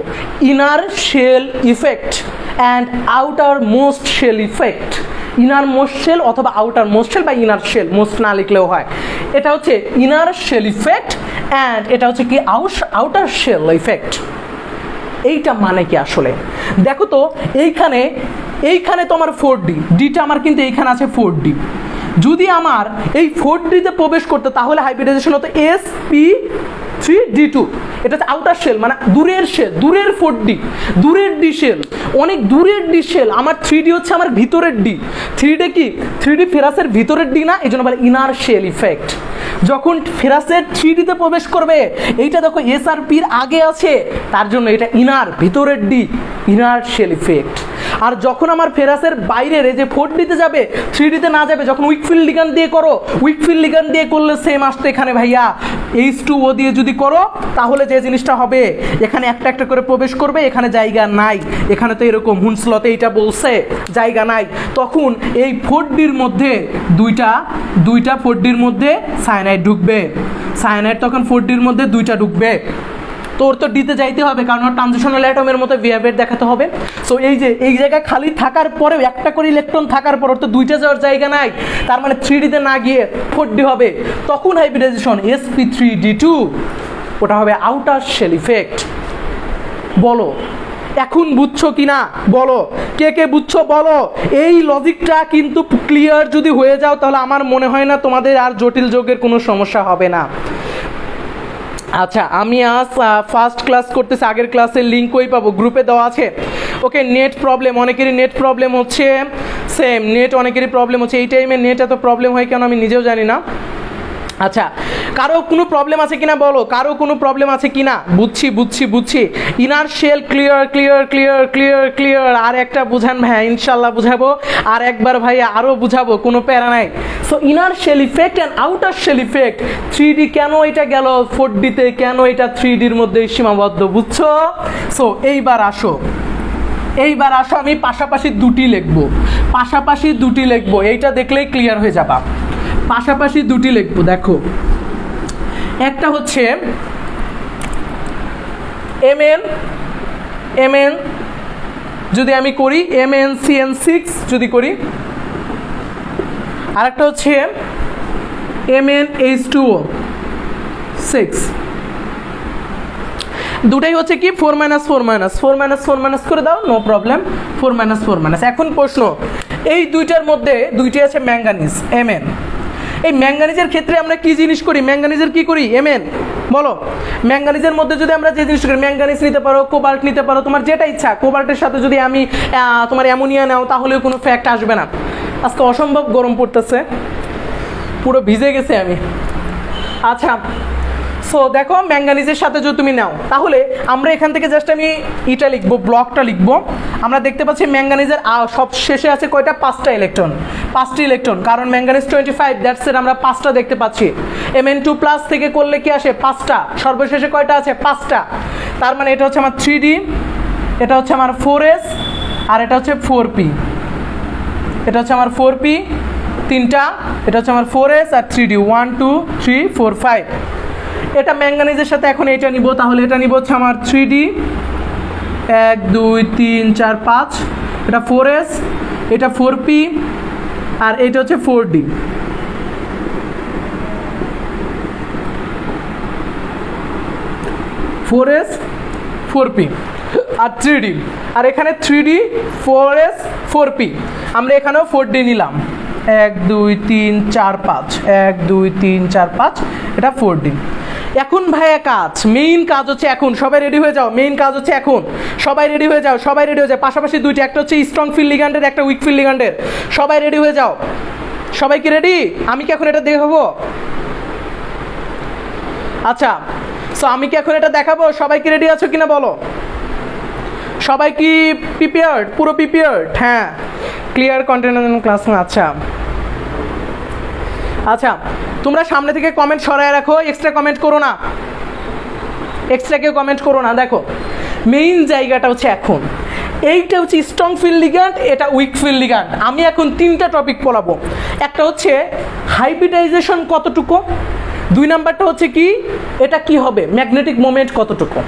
inner shell effect and outer most shell effect. Inner most shell অথবা আউটার মোস্ট শেল বা ইনার শেল, মোস্ট না লিখলেও হয়। এটা হচ্ছে ইনার শেল ইফেক্ট অ্যান্ড এটা হচ্ছে কি আউটার শেল ইফেক্ট। এইটা মানে কি আসলে? দেখো তো এইখানে তো আমার 4D, ডিটা আমার কিন্তু এইখানে আছে 4D। যদি আমার এই 4Dতে প্রবেশ করতে তাহলে হাইব্রিডাইজেশন হতো sp3d2। এটা হচ্ছে আউটার শেল, মানে দূরের শেল, দূরের 4D, দূরের ডি শেল, অনেক দূরের ডি শেল। আমার 3D হচ্ছে আমার ভিতরের ডি। 3D কি? 3D ফেরাসের ভিতরের ডি না, এই জন্য বলে ইনার শেল ইফেক্ট। যখন ফেরাসের 3Dতে প্রবেশ করবে, এইটা দেখো SRPর আগে আছে, তার জন্য এটা ইনার, ভিতরের ডি, ইনার শেল ইফেক্ট। আর যখন আমার ফেরাসের বাইরের এই যে 4Dতে যাবে, 3Dতে না যাবে, যখন উইকফিল্ড লিগ্যান্ড দিয়ে করো, উইকফিল্ড লিগ্যান্ড দিয়ে করলে সেম আসতো এখানে ভাইয়া। H2O দিয়ে যদি যদি করো তাহলে যে জিনিসটা হবে, এখানে একটা একটা করে প্রবেশ করবে, এখানে জায়গা নাই, এখানে তো এরকম হুন্সলতে এইটা বলছে জায়গা নাই, তখন এই 4ডির মধ্যে দুইটা 4ডির মধ্যে সায়ানাইড ঢুকবে, সায়ানাইড তখন 4ডির মধ্যে দুইটা ঢুকবে, তোর তো ডিতে যাইতে হবে কারণ ট্রানজিশনাল অ্যাটমের মতো বিহেভিয়ার দেখাতে হবে। সো এই যে এই জায়গায় খালি থাকার পরেও একটা করে ইলেকট্রন থাকার পর তো দুইটা যাওয়ার জায়গা নাই, তার মানে 3ডিতে না গিয়ে 4ডি হবে, তখন হাইব্রিডাইজেশন sp3d2, ওটা হবে আউটার শেল ইফেক্ট। বলো এখন বুঝছো কিনা বলো, কে কে বুঝছো বলো। এই লজিকটা কিন্তু ক্লিয়ার যদি হয়ে যাও তাহলে আমার মনে হয় না তোমাদের আর জটিল যোগের কোনো সমস্যা হবে না। আচ্ছা, আমি আজ ফার্স্ট ক্লাস করতেছি, আগের ক্লাসের লিঙ্ক কই পাবো? গ্রুপে দেওয়া আছে। ওকে, নেট প্রবলেম, অনেকেরই নেট প্রবলেম হচ্ছে, সেম নেট অনেকেরই প্রবলেম হচ্ছে, এই টাইমে নেট এত প্রবলেম হয় কেন আমি নিজেও জানি না। আচ্ছা, কারো কোনো প্রবলেম আছে কিনা বলো, কারো কোনো প্রবলেম আছে কিনা? বুঝছি। Inner shell clear clear clear clear clear. আর একটা বুঝান ভাইয়া, ইনশাল্লাহ বুঝাবো, আর একবার ভাইয়া আরও বুঝাবো, কোনো প্যারা নাই। So inner shell effect and outer shell effect, 3D কেন এটা গেল 4Dতে, কেন এটা 3Dর মধ্যে সীমাবদ্ধ, বুঝছো? সো এইবার আসো আমি পাশাপাশি দুটি লিখবো, এইটা দেখলেই ক্লিয়ার হয়ে যাবা। পাশাপাশি দুটি লিখবো, দেখো একটা হচ্ছে mn যদি আমি করি MnCN6 যদি করি, আর একটা হচ্ছে MnH2O6, দুটাই হচ্ছে কি 4 - 4 করে দাও, নো প্রবলেম, 4 - এখন প্রশ্ন, এই দুইটার মধ্যে দুইটি আছে ম্যাঙ্গানিজ Mn। এই ম্যাঙ্গানিজের ক্ষেত্রে আমরা কি জিনিস করি, ম্যাঙ্গানিজের কি করি Mn বলো। ম্যাঙ্গানিজের মধ্যে যদি আমরা যে জিনিস করি, ম্যাঙ্গানিজ নিতে পারো, কোবাল্ট নিতে পারো, তোমার যেটা ইচ্ছা। কোবাল্টের সাথে যদি আমি তোমার অ্যামোনিয়া নাও তাহলেও কোনো ফ্যাক্ট আসবে না। আজকে অসম্ভব গরম পড়তেছে, পুরো ভিজে গেছে আমি। আচ্ছা, সো দেখো ম্যাঙ্গানিজের সাথে যদি তুমি নাও তাহলে আমরা এখান থেকে জাস্ট আমি এটা লিখবো, ব্লকটা লিখবো। আমরা দেখতে পাচ্ছি ম্যাঙ্গানিজের সব শেষে আছে কয়টা, 5টা ইলেকট্রন, কারণ ম্যাঙ্গানিজ 25, দ্যাটস ইট, আমরা 5টা দেখতে পাচ্ছি। Mn2+ থেকে করলে কি আসে 5টা, সর্বশেষে কয়টা আছে 5টা, তার মানে এটা হচ্ছে আমার 3D, এটা হচ্ছে আমার 4s, আর এটা হচ্ছে 4p, এটা হচ্ছে আমার 4p 3টা, এটা হচ্ছে আমার 4s আর 3D 1 2 3 4 5। এটা ম্যাঙ্গানিজের সাথে এখন এটা নিব, তাহলে এটা নিব হচ্ছে আমার 3D 1 2 3 4 5, এটা 4s, এটা 4p, আর এটা হচ্ছে 4D।4s 4p আর 3D, আর এখানে 3D 4s 4p, আমরা এখানেও 4D নিলাম, 1 2 3 4 5, 1 2 3 4 5, এটা 4D। এখন ভাইয়া মেইন কাজ হচ্ছে, এখন সবাই রেডি হয়ে যাও, মেইন কাজ হচ্ছে এখন সবাই রেডি হয়ে যাও, পাশাপাশি দুইটা, একটা হচ্ছে স্ট্রং ফিল্ড লিগ্যান্ডের, একটা উইক ফিল্ড লিগ্যান্ডের। সবাই রেডি হয়ে যাও, সবাই কি রেডি? আমি কি এখন এটা দেখাবো? আচ্ছা, সো আমি কি এখন এটা দেখাবো? সবাই কি রেডি আছো কিনা বলো? সবাই কি প্রিপেয়ার্ড, পুরো প্রিপেয়ার্ড? হ্যাঁ, ক্লিয়ার কন্টেন্ট ক্লাস। আচ্ছা, তোমরা সামনে থেকে কমেন্ট সরায় রাখো, এক্সট্রা কমেন্ট করো না, এক্সট্রা কেউ কমেন্ট করো না। দেখো মেইন জায়গাটা হচ্ছে এখন এইটা হচ্ছে স্ট্রং ফিল্ড লিগ্যান্ড, এটা উইক ফিল্ড লিগ্যান্ড। আমি এখন 3টা টপিক পড়াবো, একটা হচ্ছে হাইব্রিডাইজেশন কতটুকু, 2 নাম্বারটা হচ্ছে কি এটা কি হবে, ম্যাগনেটিক মোমেন্ট কতটুকু।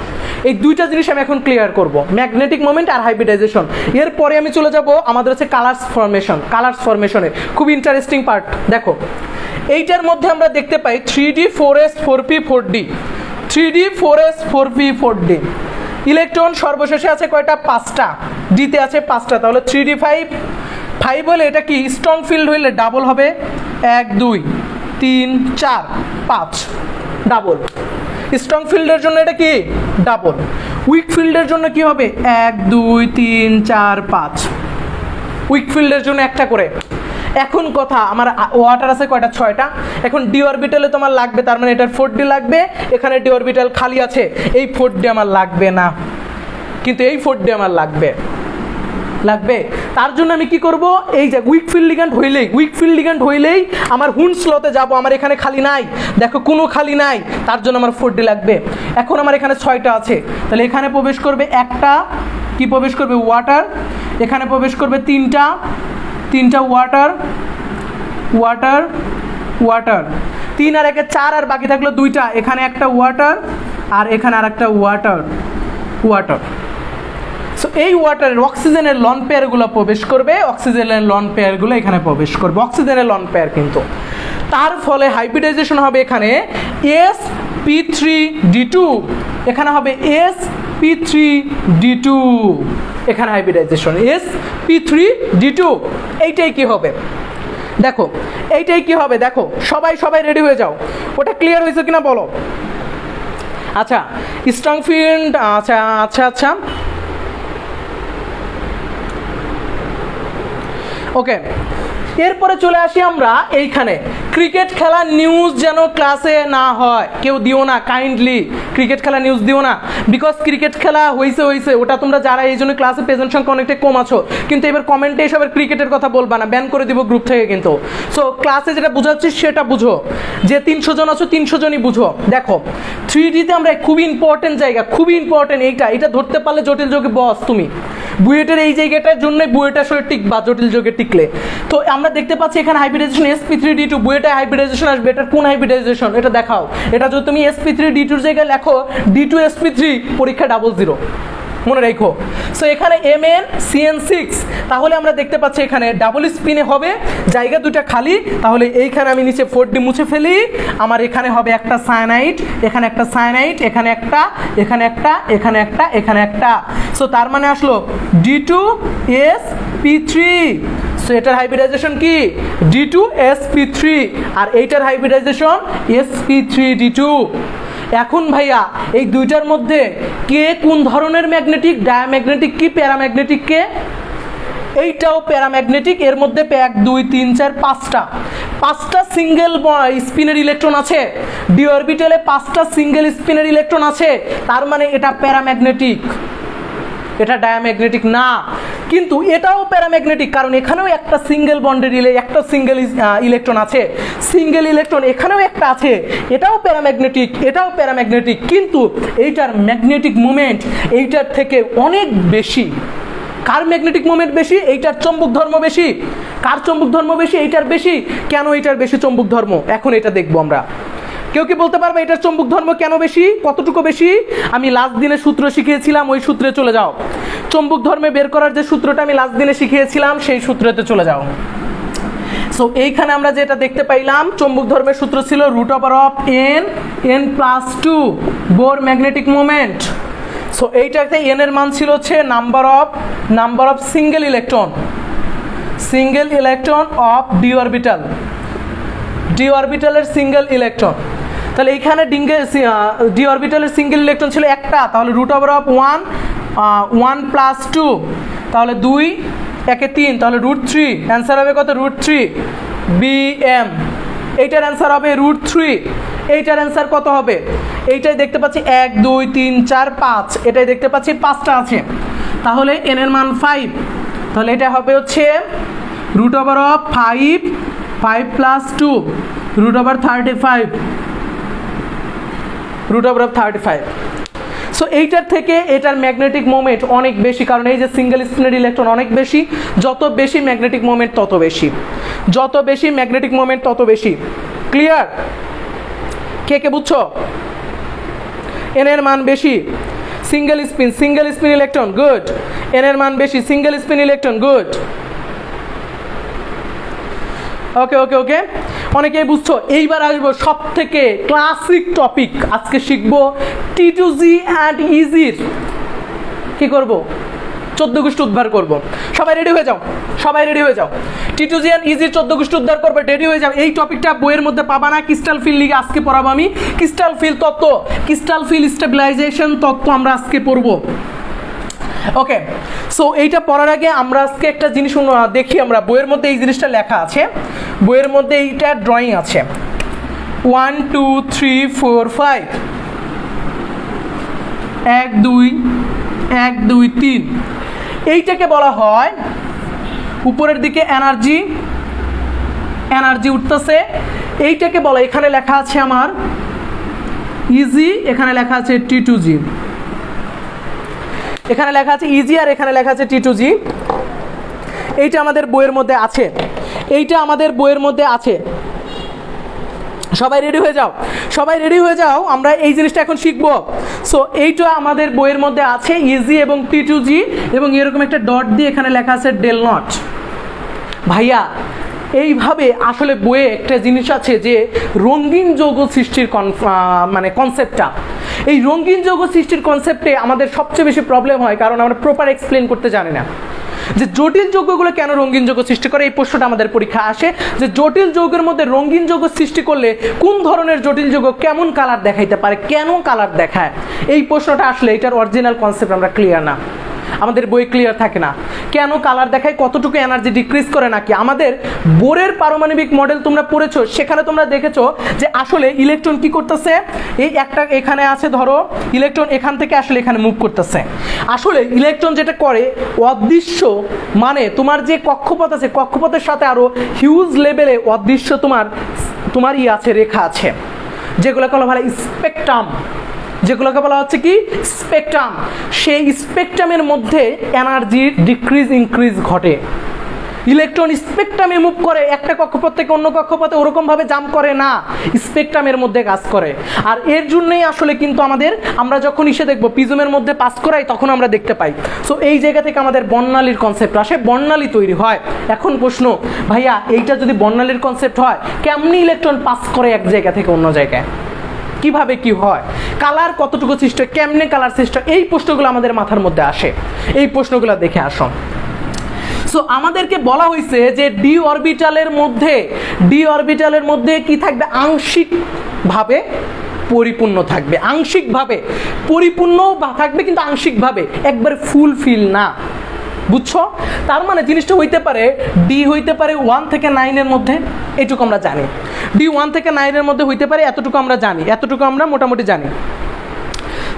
এই দুইটা জিনিস আমি এখন ক্লিয়ার করব, ম্যাগনেটিক মোমেন্ট আর হাইব্রিডাইজেশন। এরপরে আমি চলে যাব আমাদের হচ্ছে কালার্স ফরমেশনে, খুব ইন্টারেস্টিং পার্ট। দেখো এইটার মধ্যে আমরা দেখতে পাই 3D 4s 4p 4d, 3D 4s 4p 4d। Electron সর্বশেষে আছে কয়টা, 5টা, ডিতে আছে 5টা, তাহলে 3D 5 হলে এটা কি স্ট্রং ফিল্ড হইলে ডাবল হবে, 1 2 3 4 5, ডাবল। স্ট্রং ফিল্ডের জন্য এটা কি ডাবল, উইক ফিল্ডের জন্য কি হবে 1 2 3 4 5, উইক ফিল্ডের জন্য একটা করে। এখন কথা, আমার ওয়াটার আছে কয়টা, 6টা। এখন ডি অরবিটালে তোমার লাগবে, তার মানে এটার 4D লাগবে, এখানে ডি অরবিটাল খালি আছে, এই 4D আমার লাগবে না, কিন্তু এই 4D আমার লাগবে। লাগবে। তার জন্য আমি কি করব, এই যে উইক ফিল্ড লিগ্যান্ড হইলেই আমার হুন্সলোতে যাব, আমার এখানে খালি নাই, দেখো কোনো খালি নাই, তার জন্য আমার 4D লাগবে। এখন আমার এখানে 6টা আছে, তাহলে এখানে প্রবেশ করবে একটা, কি প্রবেশ করবে, ওয়াটার। এখানে প্রবেশ করবে তিনটা ওয়াটার, 3 আর 1 4, আর বাকি থাকলো 2টা, এখানে একটা ওয়াটার আর এখানে আর একটা ওয়াটার। সো এই ওয়াটারের অক্সিজেনের লন পেয়ারগুলো প্রবেশ করবে, এখানে প্রবেশ করবে, অক্সিজেনের লন পেয়ার কিন্তু। তার ফলে হাইব্রিডাইজেশন হবে এখানে sp3d2, এখানে হবে sp3d2, এখানে হাইব্রিডাইজেশন sp3d2। এইটাই কি হবে দেখো, দেখো সবাই রেডি হয়ে যাও। ওটা ক্লিয়ার হয়েছে কিনা বলো। আচ্ছা স্ট্রং ফিল্ড, আচ্ছা ওকে। এরপরে চলে আসি আমরা এইখানে, ক্রিকেট খেলা নিউজ যেন ক্লাসে না হয়, কেউ দিও না কাইন্ডলি, ক্রিকেট খেলা নিউজ দিও না, বিকজ ক্রিকেট খেলা হয়েছে ওটা তোমরা যারা এই জন্য ক্লাসে প্রেজেন্ট সংখ্যা অনেকটা কম আছো, কিন্তু এবার কমেন্টে এসবের ক্রিকেটের কথা বলবা না, ব্যান করে দিব গ্রুপ থেকে কিন্তু। সো ক্লাসে যেটা বুঝাচ্ছি সেটা বুঝো, যে 300 জন আছো 300 জনই বুঝো। দেখো 3Dতে আমরা খুবই ইম্পর্টেন্ট জায়গা, খুবই ইম্পর্টেন্ট, এটা ধরতে পারলে জটিল যোগে বস তুমি। বুয়েটের এই জায়গাটার জন্যই বুয়েট আসলে টিকবা, জটিল যোগে টিকলে। তো আমরা দেখতে পাচ্ছি এখানে হাইব্রিডাইজেশন sp3d2, বুয়েটে হাইব্রিডাইজেশন আসবে, এটার কোন হাইব্রিডাইজেশন এটা দেখাও। এটা যদি তুমি sp3d2 এর জায়গায় লেখো d2sp3, পরীক্ষা 00, মনে রাখো। সো এখানে MnCN6, তাহলে আমরা দেখতে পাচ্ছি এখানে ডাবল স্পিনে হবে, জায়গা 2টা খালি, তাহলে এইখানে আমি নিচে 4D মুছে ফেলি, আমার এখানে হবে একটা সায়ানাইড, এখানে একটা সায়ানাইড, এখানে একটা। সো তার মানে আসলো d2sp3। সো এটার হাইব্রিডাইজেশন কি d2sp3, আর এইটার হাইব্রিডাইজেশন sp3d2। এখন ভাইয়া এই দুইটার মধ্যে কে কোন ধরনের ম্যাগনেটিক, ডায়াম্যাগনেটিক কি প্যারাম্যাগনেটিক কে? এইটাও প্যারাম্যাগনেটিক, এর মধ্যে 1 2 3 4 5টা সিঙ্গেল স্পিনের ইলেকট্রন আছে, ডি অরবিটালে 5টা সিঙ্গেল স্পিনের ইলেকট্রন আছে, তার মানে এটা প্যারাম্যাগনেটিক, এটা ডায়াম্যাগনেটিক না। কিন্তু এটাও প্যারাম্যাগনেটিক, কারণ এখানেও একটা সিঙ্গেল বন্ডের একটা সিঙ্গেল ইলেকট্রন আছে, সিঙ্গেল ইলেকট্রন এখানেও একটা আছে, এটাও প্যারাম্যাগনেটিক, কিন্তু এইটার ম্যাগনেটিক মোমেন্ট এইটার থেকে অনেক বেশি। কার ম্যাগনেটিক মোমেন্ট বেশি? এইটার চৌম্বক ধর্ম বেশি। কার চৌম্বক ধর্ম বেশি? এইটার বেশি। কেন এইটার বেশি চৌম্বক ধর্ম, এখন এটা দেখবো আমরা। কেউ কি বলতে পারবে এটার চৌম্বক ধর্ম কেন বেশি, কতটুকু বেশি? আমি লাস্ট দিনে সূত্র শিখিয়েছিলাম, ওই সূত্রে চলে যাও। চৌম্বক ধর্মে বের করার যে সূত্রটা আমি লাস্ট দিনে শিখিয়েছিলাম সেই সূত্রতে চলে যাও। সো এইখানে আমরা যেটা দেখতে পাইলাম, চৌম্বক ধর্মের সূত্র ছিল √n+2 Bohr magnetic moment. So এইটাতে n এর মান ছিল হচ্ছে number of single electron of d অরবিটালের সিঙ্গেল ইলেকট্রন। তাহলে এইখানে ডি অরবিটালের সিঙ্গেল ইলেকট্রন ছিল একটা, তাহলে √1+2, তাহলে 2 1 3, তাহলে √3, অ্যান্সার হবে কত? √3 bm। এইটার অ্যান্সার হবে √3। এইটার অ্যান্সার কত হবে? এইটাই দেখতে পাচ্ছি 1 2 3 4 5, এটাই দেখতে পাচ্ছি 5টা আছে, তাহলে n এর মান 5, তাহলে এটা হবে হচ্ছে √5 5+2 √35। সো এইটার থেকে এটার ম্যাগনেটিক মোমেন্ট অনেক বেশি, কারণ এই যে সিঙ্গেল স্পিনের ইলেকট্রন অনেক বেশি, যত বেশি ম্যাগনেটিক মোমেন্ট তত বেশি, ক্লিয়ার? কে বুঝছো? n এর মান বেশি, single spin electron, good. n এর মান বেশি, সিঙ্গেল স্পিন ইলেকট্রন, গুড। ওকে, অনেকেই বুঝছো। এইবার আসবো সব থেকে ক্লাসিক টপিক, আজকে শিখবো T2G অ্যান্ড ইজির কি করব, 14 গোষ্ঠী উদ্ধার করব। সবাই রেডি হয়ে যাও। T2G অ্যান্ড ইজির 14 গোষ্ঠী উদ্ধার করবে, রেডি হয়ে যাও। এই টপিকটা বইয়ের মধ্যে পাবা না, ক্রিস্টাল ফিল্ড লিগে আজকে পড়াবো আমি। ক্রিস্টাল ফিল্ড তত্ত্ব, ক্রিস্টাল ফিল্ড স্টেবিলাইজেশন তত্ত্ব আমরা আজকে পড়বো। ওকে, সো এইটা পড়ার আগে আমরা আজকে একটা জিনিস দেখি। আমরা বইয়ের মধ্যে এই জিনিসটা লেখা আছে, বইয়ের মধ্যে এইটা ড্রয়িং আছে 1 2 3 4 5, 1 2 1 2 3। এইটাকে বলা হয় উপরের দিকে এনার্জি, এনার্জি উঠতেছে, এইটাকে বলা, এখানে লেখা আছে আমার ইজি, এখানে লেখা আছে T2G, এখানে লেখা আছে ইজি আর এখানে লেখা আছে T2G। এইটা আমাদের বইয়ের মধ্যে আছে, এইটা আমাদের বইয়ের মধ্যে আছে। সবাই রেডি হয়ে যাও, সবাই রেডি হয়ে যাও, আমরা এই জিনিসটা এখন শিখবো। সো এইটা আমাদের বইয়ের মধ্যে আছে ইজি এবং T2G, এবং এরকম একটা ডট দিয়ে এখানে লেখা আছে ডেল নট। ভাইয়া এইভাবে আসলে বইয়ে একটা জিনিস আছে যে রঙিন যৌগ সৃষ্টির মানে কনসেপ্টটা, এই রঙিন যৌগ সৃষ্টির কনসেপ্টে আমাদের সবচেয়ে বেশি প্রবলেম হয়, কারণ আমরা প্রপার এক্সপ্লেন করতে জানি না যে জটিল যৌগগুলো কেন রঙিন যৌগ সৃষ্টি করে। এই প্রশ্নটা আমাদের পরীক্ষা আসে যে জটিল যৌগের মধ্যে রঙিন যৌগ সৃষ্টি করলে কোন ধরনের জটিল যৌগ কেমন কালার দেখাইতে পারে, কেন কালার দেখায়, এই প্রশ্নটা আসলে এটার অরিজিনাল কনসেপ্ট আমরা ক্লিয়ার না, আমাদের বই ক্লিয়ার থাকে না। কেন কালার দেখায়, কতটুকু এনার্জি ডিক্রিজ করে, নাকি আমাদের বোরের পারমাণবিক মডেল তোমরা পড়েছো, সেখানে তোমরা দেখেছো যে আসলে ইলেকট্রন কি করতেছে, এই একটা এখানে আছে ধরো ইলেকট্রন, এখান থেকে আসলে এখানে মুভ করতেছে। আসলে ইলেকট্রন যেটা করে অদৃশ্য, মানে তোমার যে কক্ষপথ আছে কক্ষপথের সাথে আরো হিউজ লেভেলে অদৃশ্য তোমার ই আছে, রেখা আছে, যেগুলোকে বলা হয় স্পেকট্রাম, যেগুলোকে বলা হচ্ছে কি স্পেকট্রাম। সেই স্পেকট্রামের মধ্যে এনার্জি ডিক্রিজ ইনক্রিজ ঘটে। ইলেকট্রন স্পেকট্রামে মুভ করে, একটা কক্ষপথ থেকে অন্য কক্ষপথে ওরকমভাবে জাম্প করে না, স্পেকট্রামের মধ্যে কাজ করে। আর এর জন্যই আসলে কিন্তু আমরা যখন এসে দেখবো প্রিজমের মধ্যে পাস করাই, তখন আমরা দেখতে পাই। সো এই জায়গা থেকে আমাদের বর্ণালীর কনসেপ্ট আসে, বর্ণালী তৈরি হয়। এখন প্রশ্ন, ভাইয়া এইটা যদি বর্ণালীর কনসেপ্ট হয়, কেমনি ইলেকট্রন পাস করে এক জায়গা থেকে অন্য জায়গায়, কিভাবে কি হয়, কালার কতটুকু সৃষ্টি হয়, কেমনে কালার সৃষ্টি হয়, এই প্রশ্নগুলো আমাদের মাথার মধ্যে আসে। এই প্রশ্নগুলো দেখে আসো। সো আমাদেরকে বলা হয়েছে যে ডি অরবিটালের মধ্যে কি থাকবে, আংশিকভাবে পরিপূর্ণ থাকবে, আংশিকভাবে পরিপূর্ণ থাকবে, কিন্তু আংশিকভাবে, একবার ফুলফিল না। বুঝছো? তার মানে জিনিসটা হইতে পারে ডি হইতে পারে 1 থেকে 9 এর মধ্যে, এইটুকু আমরা জানি। ডি 1 থেকে 9 এর মধ্যে হইতে পারে, এতটুকু আমরা জানি, এতটুকু আমরা মোটামুটি জানি।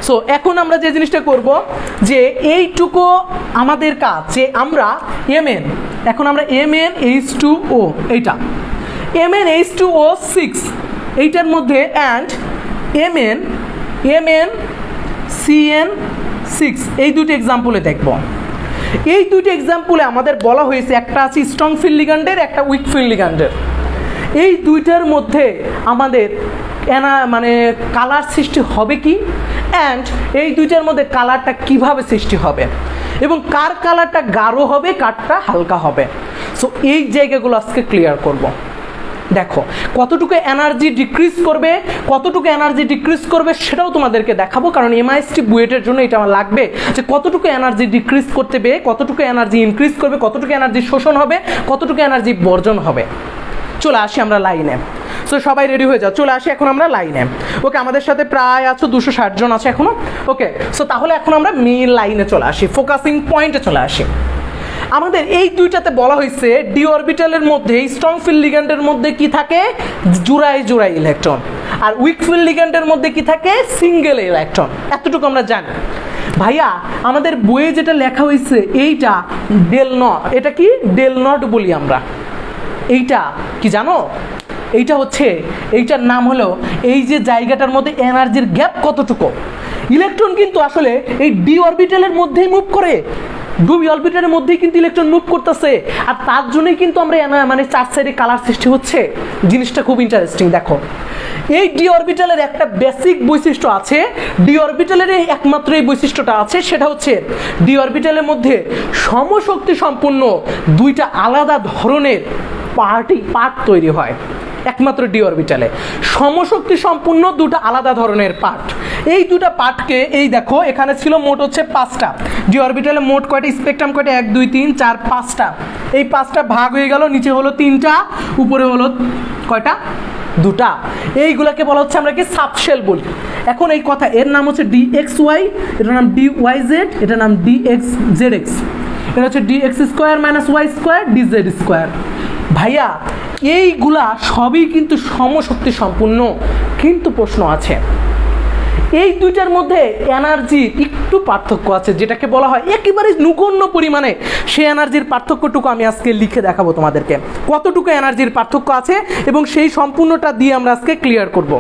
সো এখন আমরা যে জিনিসটা করব যে এইটুকু আমাদের কাজ, যে আমরা Mn, এখন আমরা MnH2O, এইটা MnH2O6 এইটার মধ্যে, অ্যান্ড MnCN6, এই দুটো এক্সাম্পলে দেখব। এই দুটো এক্সাম্পলে আমাদের বলা হয়েছে একটা আছে স্ট্রং ফিল্ড লিগ্যান্ডের, একটা উইক ফিল্ড লিগ্যান্ডের। এই দুইটার মধ্যে আমাদের মানে কালার সৃষ্টি হবে কি, অ্যান্ড এই দুইটার মধ্যে কালারটা কিভাবে সৃষ্টি হবে, এবং কার কালারটা গাঢ় হবে, কারটা হালকা হবে। সো এই জায়গাগুলো আজকে ক্লিয়ার করব। দেখো কতটুকু এনার্জি ডিক্রিজ করবে, সেটাও তোমাদেরকে দেখাবো, কারণ MIST বুয়েটের জন্য এটা আমার লাগবে, যে কতটুকু এনার্জি ডিক্রিজ করতে হবে, কতটুকু এনার্জি ইনক্রিজ করবে, কতটুকু এনার্জি শোষণ হবে, কতটুকু এনার্জি বর্জন হবে। চলে আসি আমরা লাইনে। সো সবাই রেডি হয়ে যাও, চলে আসি এখন আমরা লাইনে। ওকে, আমাদের সাথে প্রায় 260 জন আছে এখনো। ওকে, সো তাহলে এখন আমরা মেইন লাইনে চলে আসি, ফোকাসিং পয়েন্টে চলে আসি। আমাদের এই দুইটাতে বলা হয়েছে ডি অরবিটালের মধ্যে, স্ট্রং ফিল্ড লিগ্যান্ডের মধ্যে কি থাকে, জোড়ায় জোড়ায় ইলেকট্রন, আর উইক ফিল্ড লিগ্যান্ডের মধ্যে কি থাকে, সিঙ্গেল ইলেকট্রন। এতটুকু আমরা জানি। ভাইয়া আমাদের বইয়ে যেটা লেখা হয়েছে এইটা ডেল নট, এটা কি ডেল নট বলি আমরা। এইটা কি জানো, এইটা হচ্ছে, এইটার নাম হলো এই যে জায়গাটার মধ্যে এনার্জির গ্যাপ কতটুকু। ইলেকট্রন কিন্তু আসলে এই ডি অরবিটালের মধ্যেই মুভ করে, ডি অরবিটালের মধ্যেই কিন্তু ইলেকট্রন মুভ করতেছে, আর তার জন্যই কিন্তু আমরা মানে চার সাইডে কালার সৃষ্টি হচ্ছে। জিনিসটা খুব ইন্টারেস্টিং। দেখো এই ডি অরবিটালের একটা বেসিক বৈশিষ্ট্য আছে, ডি অরবিটালের একমাত্র এই বৈশিষ্ট্যটা আছে, সেটা হচ্ছে ডি অরবিটালের মধ্যে সমশক্তি সম্পন্ন দুইটা আলাদা ধরনের পার্ট তৈরি হয়। একমাত্র ডি অরবিটালে সমশক্তি সম্পূর্ণ দুটো আলাদা ধরনের পার্ট। এই দুটো পার্টকে, এই দেখো এখানে ছিল মোট হচ্ছে 5টা, ডি অরবিটালে মোট কয়টা স্পেকট্রাম, কয়টা 1 2 3 4 5টা। এই 5টা ভাগ হয়ে গেল, নিচে হলো 3টা, উপরে হলো কয়টা, 2টা। এইগুলাকে বলা হচ্ছে আমরা কি সাবশেল বলি। এখন এই কথা, এর নাম হচ্ছে DXY, এটার নাম DYZ, এটার নাম DXZX, এটা হচ্ছে DX² - Y² DZ²। ভাইয়া এইগুলা সবই কিন্তু সমশক্তি সম্পূর্ণ, কিন্তু প্রশ্ন আছে এই দুইটার মধ্যে এনার্জির একটু পার্থক্য আছে, যেটাকে বলা হয় একেবারে নগণ্য পরিমাণে। সেই এনার্জির পার্থক্যটুকু আমি আজকে লিখে দেখাবো তোমাদেরকে, কতটুকু এনার্জির পার্থক্য আছে, এবং সেই সম্পূর্ণটা দিয়ে আমরা আজকে ক্লিয়ার করব।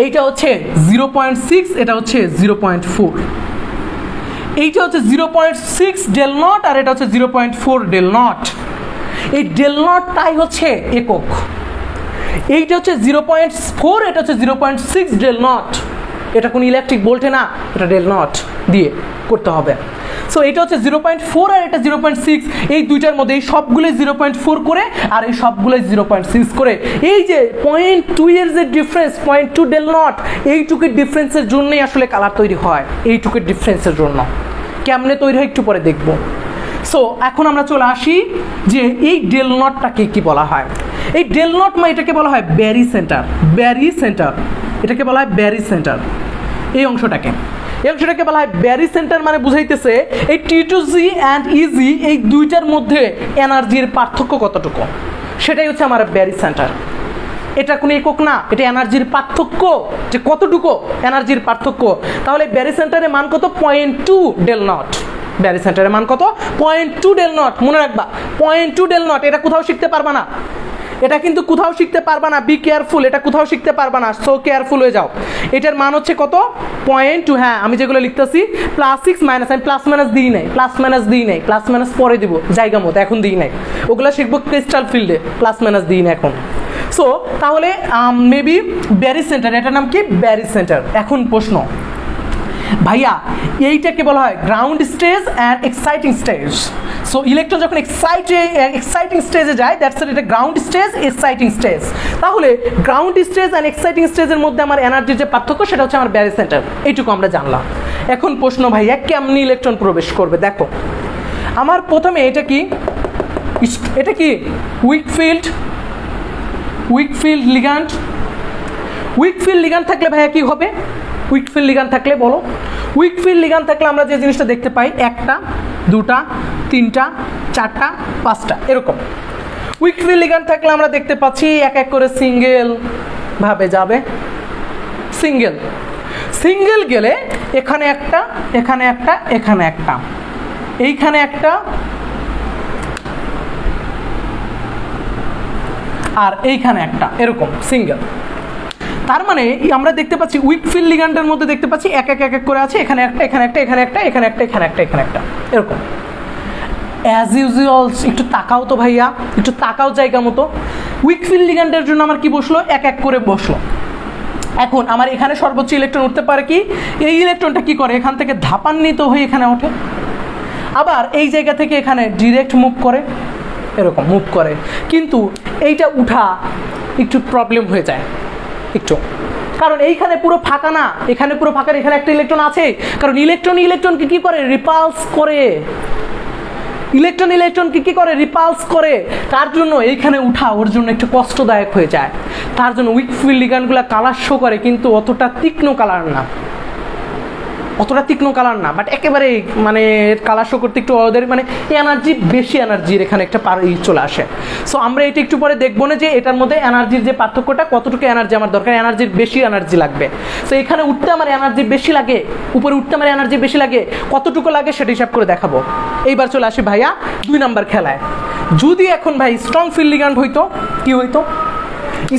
এইটা হচ্ছে 0.6, এটা হচ্ছে 0.4, এইটা হচ্ছে 0.6 ডেল নট, আর এটা হচ্ছে 0.4 ডেল নট। এই ডেল নটটাই হচ্ছে একক। এইটা হচ্ছে 0.4, এটা হচ্ছে 0.6 ডেল নট। এটা কোনো ইলেকট্রিক ভোল্টে না, এটা ডেল নট দিয়ে করতে হবে। সো এটা হচ্ছে 0.4 আর এটা 0.6, এই দুইটার মধ্যে এই সবগুলোই 0.4 করে আর এই সবগুলোই 0.6 করে। এই যে 0.2 এর যে ডিফারেন্স, 0.2 ডেল নট, এইটুকুর ডিফারেন্সের জন্যই আসলে কালার তৈরি হয়। এইটুকুর ডিফারেন্সের জন্য কেমনে তৈরি হয় একটু পরে দেখবো। সো এখন আমরা চলে আসি যে এই ডেল নটটাকে কি বলা হয়। এই ডেল নট এটাকে বলা হয় ব্যারি সেন্টার। ব্যারি সেন্টার, এটাকে বলা হয় ব্যারি সেন্টার। এই অংশটাকে বলা হয় ব্যারি সেন্টার, মানে বুঝাইতেছে এই T2G অ্যান্ড EG এই দুইটার মধ্যে এনার্জির পার্থক্য কতটুকু, সেটাই হচ্ছে আমার ব্যারি সেন্টার। এটা কোনো একক না, এটা এনার্জির পার্থক্য, যে কতটুকু এনার্জির পার্থক্য। তাহলে ব্যারি সেন্টারের মান কত? 0.2 ডেল নট। ব্যারি সেন্টারের মান কত? 0.2 ডেল নট। মনে রাখবা 0.2 ডেল নট। এটা কোথাও শিখতে পারবা না, এটা কিন্তু কোথাও শিখতে পারবা না। বি কেয়ারফুল, এটা কোথাও শিখতে পারবা না। সো কেয়ারফুল হয়ে যাও। এটার মান হচ্ছে কত? 0.2। হ্যাঁ, আমি যেগুলো লিখতেছি +6 মাইনাস, আমি প্লাস মাইনাস দিই নাই, প্লাস মাইনাস পরে দিব জায়গা মতো, এখন দিই নাই। ওগুলো শিখবো ক্রিস্টাল ফিল্ডে, প্লাস মাইনাস দিই না এখন। সো তাহলে মেবি ব্যারি সেন্টার, এটার নাম কি? Barry centre. এখন প্রশ্ন, ভাইয়া এইটাকে বলা হয় ground stage and exciting stage. So electron যখন এক্সাইটিং স্টেজে যায়, দ্যাটস এটা গ্রাউন্ড স্টেজ, এক্সাইটিং স্টেজ। তাহলে গ্রাউন্ড স্টেজ অ্যান্ড এক্সাইটিং স্টেজের মধ্যে আমার এনার্জির যে পার্থক্য, সেটা হচ্ছে আমার ব্যারি সেন্টার। এইটুকু আমরা জানলাম। এখন প্রশ্ন, ভাইয়া কেমনি ইলেকট্রন প্রবেশ করবে? দেখো, আমার প্রথমে এটা কি week field ligand. Week field ligand থাকলে ভাইয়া কি হবে? উইক ফিল্ড লিগ্যান্ড থাকলে বলো, উইক ফিল্ড লিগ্যান্ড থাকলে আমরা যে জিনিসটা দেখতে পাই, 1টা 2টা 3টা 4টা 5টা এরকম। উইক ফিল্ড লিগ্যান্ড থাকলে আমরা দেখতে পাচ্ছি এক এক করে সিঙ্গেল ভাবে যাবে। সিঙ্গেল গেলে এখানে একটা, এখানে একটা, এখানে একটা, এইখানে একটা, আর এইখানে একটা, এরকম সিঙ্গেল। তার মানে আমরা দেখতে পাচ্ছি উইক ফিল্ড লিগ্যান্ডের মধ্যে দেখতে পাচ্ছি এক এক করে আছে, এখানে একটা, এখানে একটা, এখানে একটা, এখানে একটা, এখানে একটা, এখানে একটা, এরকম। অ্যাজ ইউজুয়াল একটু তাকাও তো ভাইয়া, একটু তাকাও জায়গা মতো। উইক ফিল্ড লিগ্যান্ডের জন্য আমার কি বসলো? এক এক করে বসলো। এখন আমার এখানে সর্বোচ্চ ইলেকট্রন উঠতে পারে কি? এই ইলেকট্রনটা কি করে? এখান থেকে ধাপান্বিত হয়ে এখানে ওঠে, আবার এই জায়গা থেকে এখানে ডিরেক্ট মুভ করে, এরকম মুভ করে। কিন্তু এইটা উঠা একটু প্রবলেম হয়ে যায় একটু, কারণ এইখানে পুরো ফাঁকা না, এখানে পুরো ফাঁকা, এখানে একটা ইলেকট্রন আছে। কারণ ইলেকট্রনকে কি করে? রিপালস করে। ইলেকট্রনকে কি করে? রিপালস করে। তার জন্য এইখানে উঠা ওর জন্য একটু কষ্টদায়ক হয়ে যায়। তার জন্য উইক ফিল্ড লিগ্যান্ডগুলো কালার শো করে, কিন্তু অতটা তীক্ষ্ণ কালার না, বাট একেবারে মানে কালার শো করতে একটু ওদের মানে বেশি এনার্জির এখানে একটা চলে আসে। সো আমরা এটা একটু পরে দেখবো না যে এটার মধ্যে এনার্জির যে পার্থক্যটা, কতটুকু এনার্জি আমার দরকার, এনার্জির বেশি এনার্জি লাগবে। সো এখানে উঠতে আমার এনার্জি বেশি লাগে, উপরে উঠতে আমার এনার্জি বেশি লাগে, কতটুকু লাগে সেটা হিসাব করে দেখাবো। এইবার চলে আসি ভাইয়া 2 নাম্বার খেলায়। যদি এখন ভাই স্ট্রং ফিল্ড লিগ্যান্ড হইতো, কি হইতো?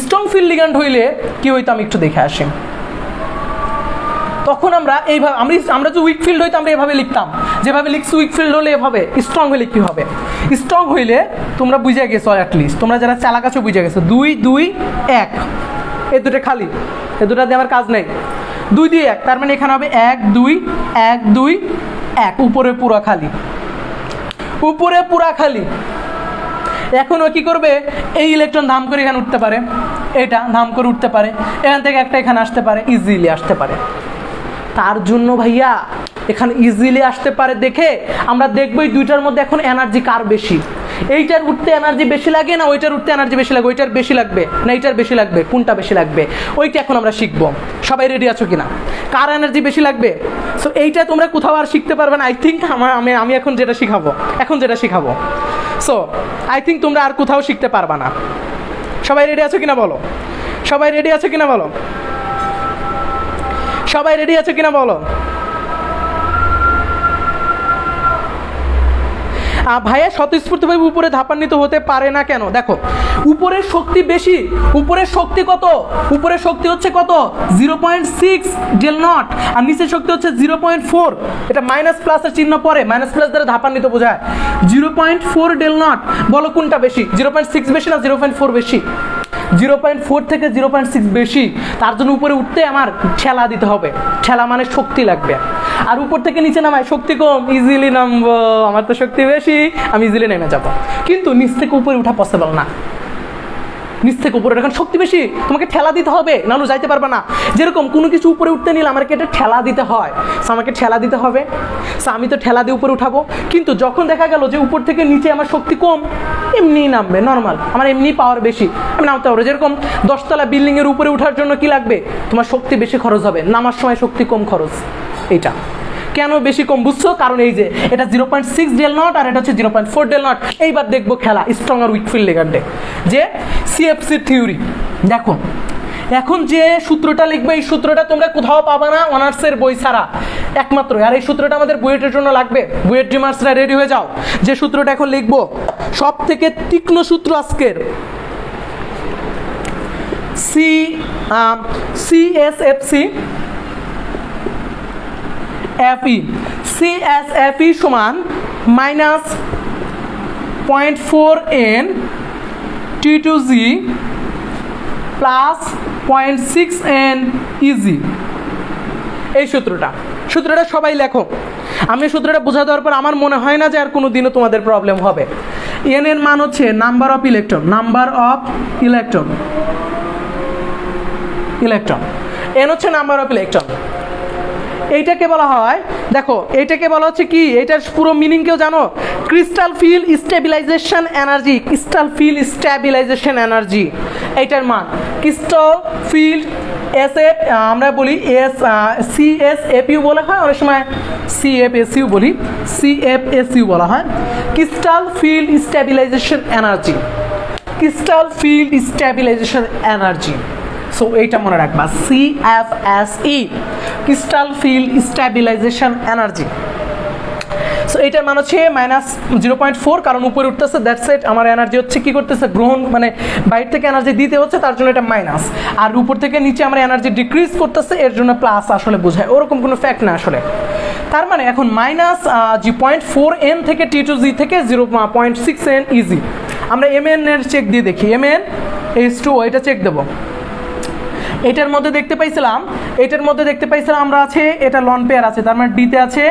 স্ট্রং ফিল্ড লিগ্যান্ড হইলে কি হইতো আমি একটু দেখে আসি। তখন আমরা এইভাবে, আমরা যে উইক ফিল্ড হইতো আমরা এভাবে লিখতাম, যেভাবে লিখছি উইক ফিল্ড হলে এভাবে। স্ট্রং হলে কি হবে? স্ট্রং হইলে তোমরা বুঝে গেছো, অ্যাটলিস্ট তোমরা যারা চালাক আছো বুঝে গেছো। 2 2 1, এই দুটো খালি, এই দুটা দিয়ে আমার কাজ নেই। 2 2 1, তার মানে এখানে হবে 1 2 1 2 1, উপরে পুরা খালি। এখন ও কি করবে? এই ইলেকট্রন ধাম করে এখানে উঠতে পারে, এটা ধাম করে উঠতে পারে, এখান থেকে একটা এখানে আসতে পারে, ইজিলি আসতে পারে। তার জন্য ভাইয়া এখানে ইজিলি আসতে পারে দেখে আমরা দেখবো এই দুইটার মধ্যে এখন এনার্জি কার বেশি। এইটার উঠতে এনার্জি বেশি লাগে না ওইটার উঠতে এনার্জি বেশি লাগে? ওইটার বেশি লাগবে না এইটার বেশি লাগবে? কোনটা বেশি লাগবে ওইটা এখন আমরা শিখবো। সবাই রেডি আছো কিনা? কার এনার্জি বেশি লাগবে? সো এইটা তোমরা কোথাও আর শিখতে পারবে না। আই থিঙ্ক আমি এখন যেটা শিখাবো, সো আই থিঙ্ক তোমরা আর কোথাও শিখতে পারবা না। সবাই রেডি আছো কিনা বলো? সবাই রেডি আছে কিনা বলো? ভাইয়া স্বতঃস্ফূর্তভাবে উপরে ধাপান্বিত হতে পারে না কেন? দেখো, উপরের শক্তি বেশি। উপরের শক্তি কত? উপরের শক্তি হচ্ছে কত? 0.6 ডেল নট, আর নিচের শক্তি হচ্ছে 0.4। এটা মাইনাস প্লাসের চিহ্ন পরে, মাইনাস প্লাস দ্বারা ধাপান্বিত বোঝায়। 0.4 ডেল নট, বলো কোনটা বেশি? 0.6 বেশি না 0.4 বেশি? 0.4 থেকে 0.6 বেশি। তার জন্য উপরে উঠতে আমার ঠেলা দিতে হবে। ঠেলা মানে শক্তি লাগবে। আর উপর থেকে নিচে নামায় শক্তি কম, ইজিলি নামবো, আমার তো শক্তি বেশি, আমি ইজিলি নেমে যাবো। কিন্তু নিচ থেকে উপরে উঠা পসিবল না। নিচ থেকে উপরে এখন শক্তি বেশি, তোমাকে ঠেলা দিতে হবে, নাহলে যাইতে পারবে না। যেরকম কোনো কিছু উপরে উঠতে নিলে আমাকে এটা ঠেলা দিতে হয়, আমাকে ঠেলা দিতে হবে। আমি তো ঠেলা দিয়ে উপরে উঠাবো। কিন্তু যখন দেখা গেল যে উপর থেকে নিচে আমার শক্তি কম, এমনি নামবে, নর্মাল, আমার এমনি পাওয়ার বেশি, আমি নামতে পারবো। যেরকম 10 তলা বিল্ডিংয়ের উপরে ওঠার জন্য কি লাগবে? তোমার শক্তি বেশি খরচ হবে, নামার সময় শক্তি কম খরচ। এইটা কেন বেশি কম বুঝছো? কারণ এই যে এটা 0.6 ডেল নট আর এটা হচ্ছে 0.4 ডেল নট। এইবার দেখবো খেলা স্ট্রং আর উইক ফিল্ড লেগারডে, যে সিএফসি থিওরি। দেখো, এখন যে সূত্রটা লিখবে, এই সূত্রটা তোমরা কোথাও পাবে না অনার্সের বই ছাড়া, একমাত্র। আর এই সূত্রটা আমাদের বুয়েটের জন্য লাগবে। বুয়েট ড্রিমার্সরা রেডি হয়ে যাও, যে সূত্রটা এখন লিখবো সব থেকে তীক্ষ্ণ সূত্র আজকের। সিএসএফসি FE, CSFE সমান minus 0.4 N T2G plus 0.6 N EG। এই সূত্রটা সবাই লেখো। আমি সূত্রটা বোঝা দেওয়ার পর আমার মনে হয় না যে আর কোনো দিনও তোমাদের প্রবলেম হবে। এন এর মান হচ্ছে নাম্বার অফ ইলেকট্রন, এন হচ্ছে নাম্বার অফ ইলেকট্রন। এইটাকে বলা হয়, দেখো এইটাকে বলা হচ্ছে কি, এইটার পুরো মিনিং কেউ জানো? Crystal field stabilisation energy. Crystal field stabilisation energy এইটার মান। ক্রিস্টাল ফিল্ড SF আমরা বলি CSFU বলা হয়, অনেক সময় CFSU বলি, CFSU বলা হয়। Crystal field stabilisation energy, crystal field stabilisation energy. So এইটা মনে রাখবা, CFSE, crystal field stabilisation energy. So এইটার মান হচ্ছে মাইনাস 0.4, কারণ উপরে উঠতেছে, দ্যাটস ইট। আমার এনার্জি হচ্ছে কি করতেছে, গ্রহণ, মানে বাইরে থেকে এনার্জি দিতে হচ্ছে, তার জন্য এটা মাইনাস। আর উপর থেকে নিচে আমার এনার্জি ডিক্রিজ করতেছে, এর জন্য প্লাস আসলে বোঝায়, ওরকম কোনো ফ্যাক্ট না আসলে। তার মানে এখন মাইনাস 0.4 N থেকে T2G থেকে 0.6 N EG। আমরা MN এর চেক দিয়ে দেখি, MN H2O, এটা চেক দেবো। এটার মধ্যে দেখতে পাইছিলাম আমরা আছে, এটা লন পেয়ার আছে, তার মানে ডিতে আছে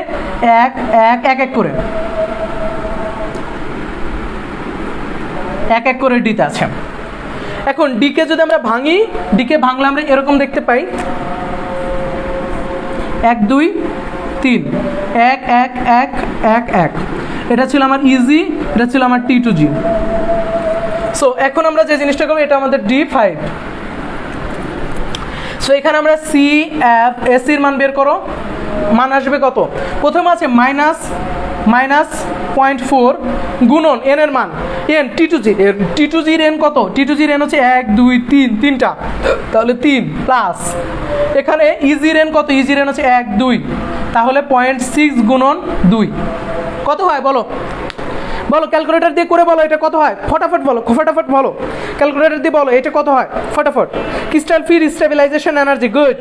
এক করে ডিতে আছে। এখন ডিকে যদি আমরা ভাঙি, ডিকে ভাঙলে আমরা এরকম দেখতে পাই 1 2 3 1 1 1 1 1। এটা ছিল আমার ইজি, এটা ছিল আমার T2G। সো এখন আমরা যে জিনিসটা করবো, এটা আমাদের D5। সো এখানে আমরা CFSE এর মান বের করো। মান আসবে কত? প্রথমে আছে মাইনাস 0.4 গুণন এন এর মান, এন T2G এর এন কত? T2G এর এন হচ্ছে 1 2 3, তিনটা, তাহলে 3 প্লাস এখানে ইজি এর এন কত? ইজি এর এন হচ্ছে 1 2, তাহলে 0.6 গুণন 2 কত হয় বলো? ক্যালকুলেটর দিয়ে করে বলো এটা কত হয়, ফটাফট বলো ক্যালকুলেটর দিয়ে বলো এটা কত হয় ফটাফট। Crystal field stabilisation energy, good.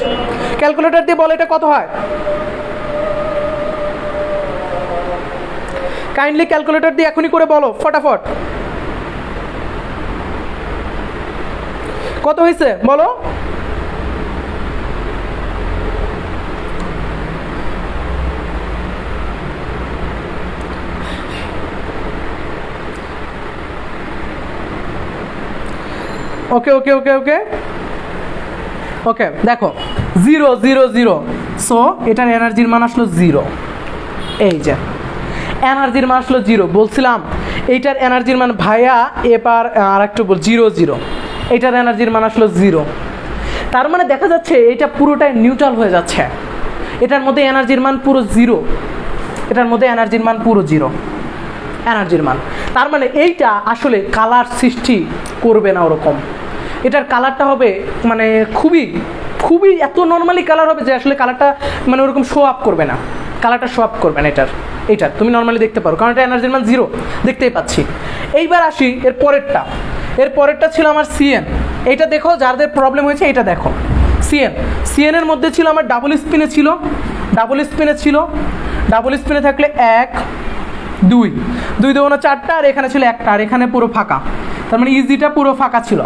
Calculator দিয়ে বলো এটা কত হয়, কাইন্ডলি ক্যালকুলেটর দিয়ে এখনই করে বলো ফটাফট, কত হয়েছে বলো? ওকে দেখো 0 0 0। সো এটার এনার্জির মান আসলো 0। এই যে এনার্জির মান আসলো 0। বলছিলাম এইটার এনার্জির মান ভাইয়া এবার আর একটু 0 0, এইটার এনার্জির মান আসলো 0। তার মানে দেখা যাচ্ছে এটা পুরোটাই নিউট্রাল হয়ে যাচ্ছে, এটার মধ্যে এনার্জির মান পুরো 0, এটার মধ্যে এনার্জির মান পুরো 0 এনার্জির মান। তার মানে এইটা আসলে কালার সৃষ্টি করবে না ওরকম, এটার কালারটা হবে মানে খুবই খুবই এত নর্মালি কালার হবে যে আসলে কালারটা মানে ওরকম শো আপ করবে না, কালারটা শো আপ করবে না এইটার তুমি নর্মালি দেখতে পারো, কারণ এটা এনার্জির মান 0 দেখতেই পাচ্ছি। এইবার আসি এর পরেরটা ছিল আমার সিএন। এইটা দেখো যাদের প্রবলেম হয়েছে, এটা দেখো সিএনের মধ্যে ছিল আমার ডাবল স্পিনে থাকলে 1 2 2 2 4টা, আর এখানে ছিল একটা, আর এখানে পুরো ফাঁকা, তার মানে ইজিটা পুরো ফাঁকা ছিল।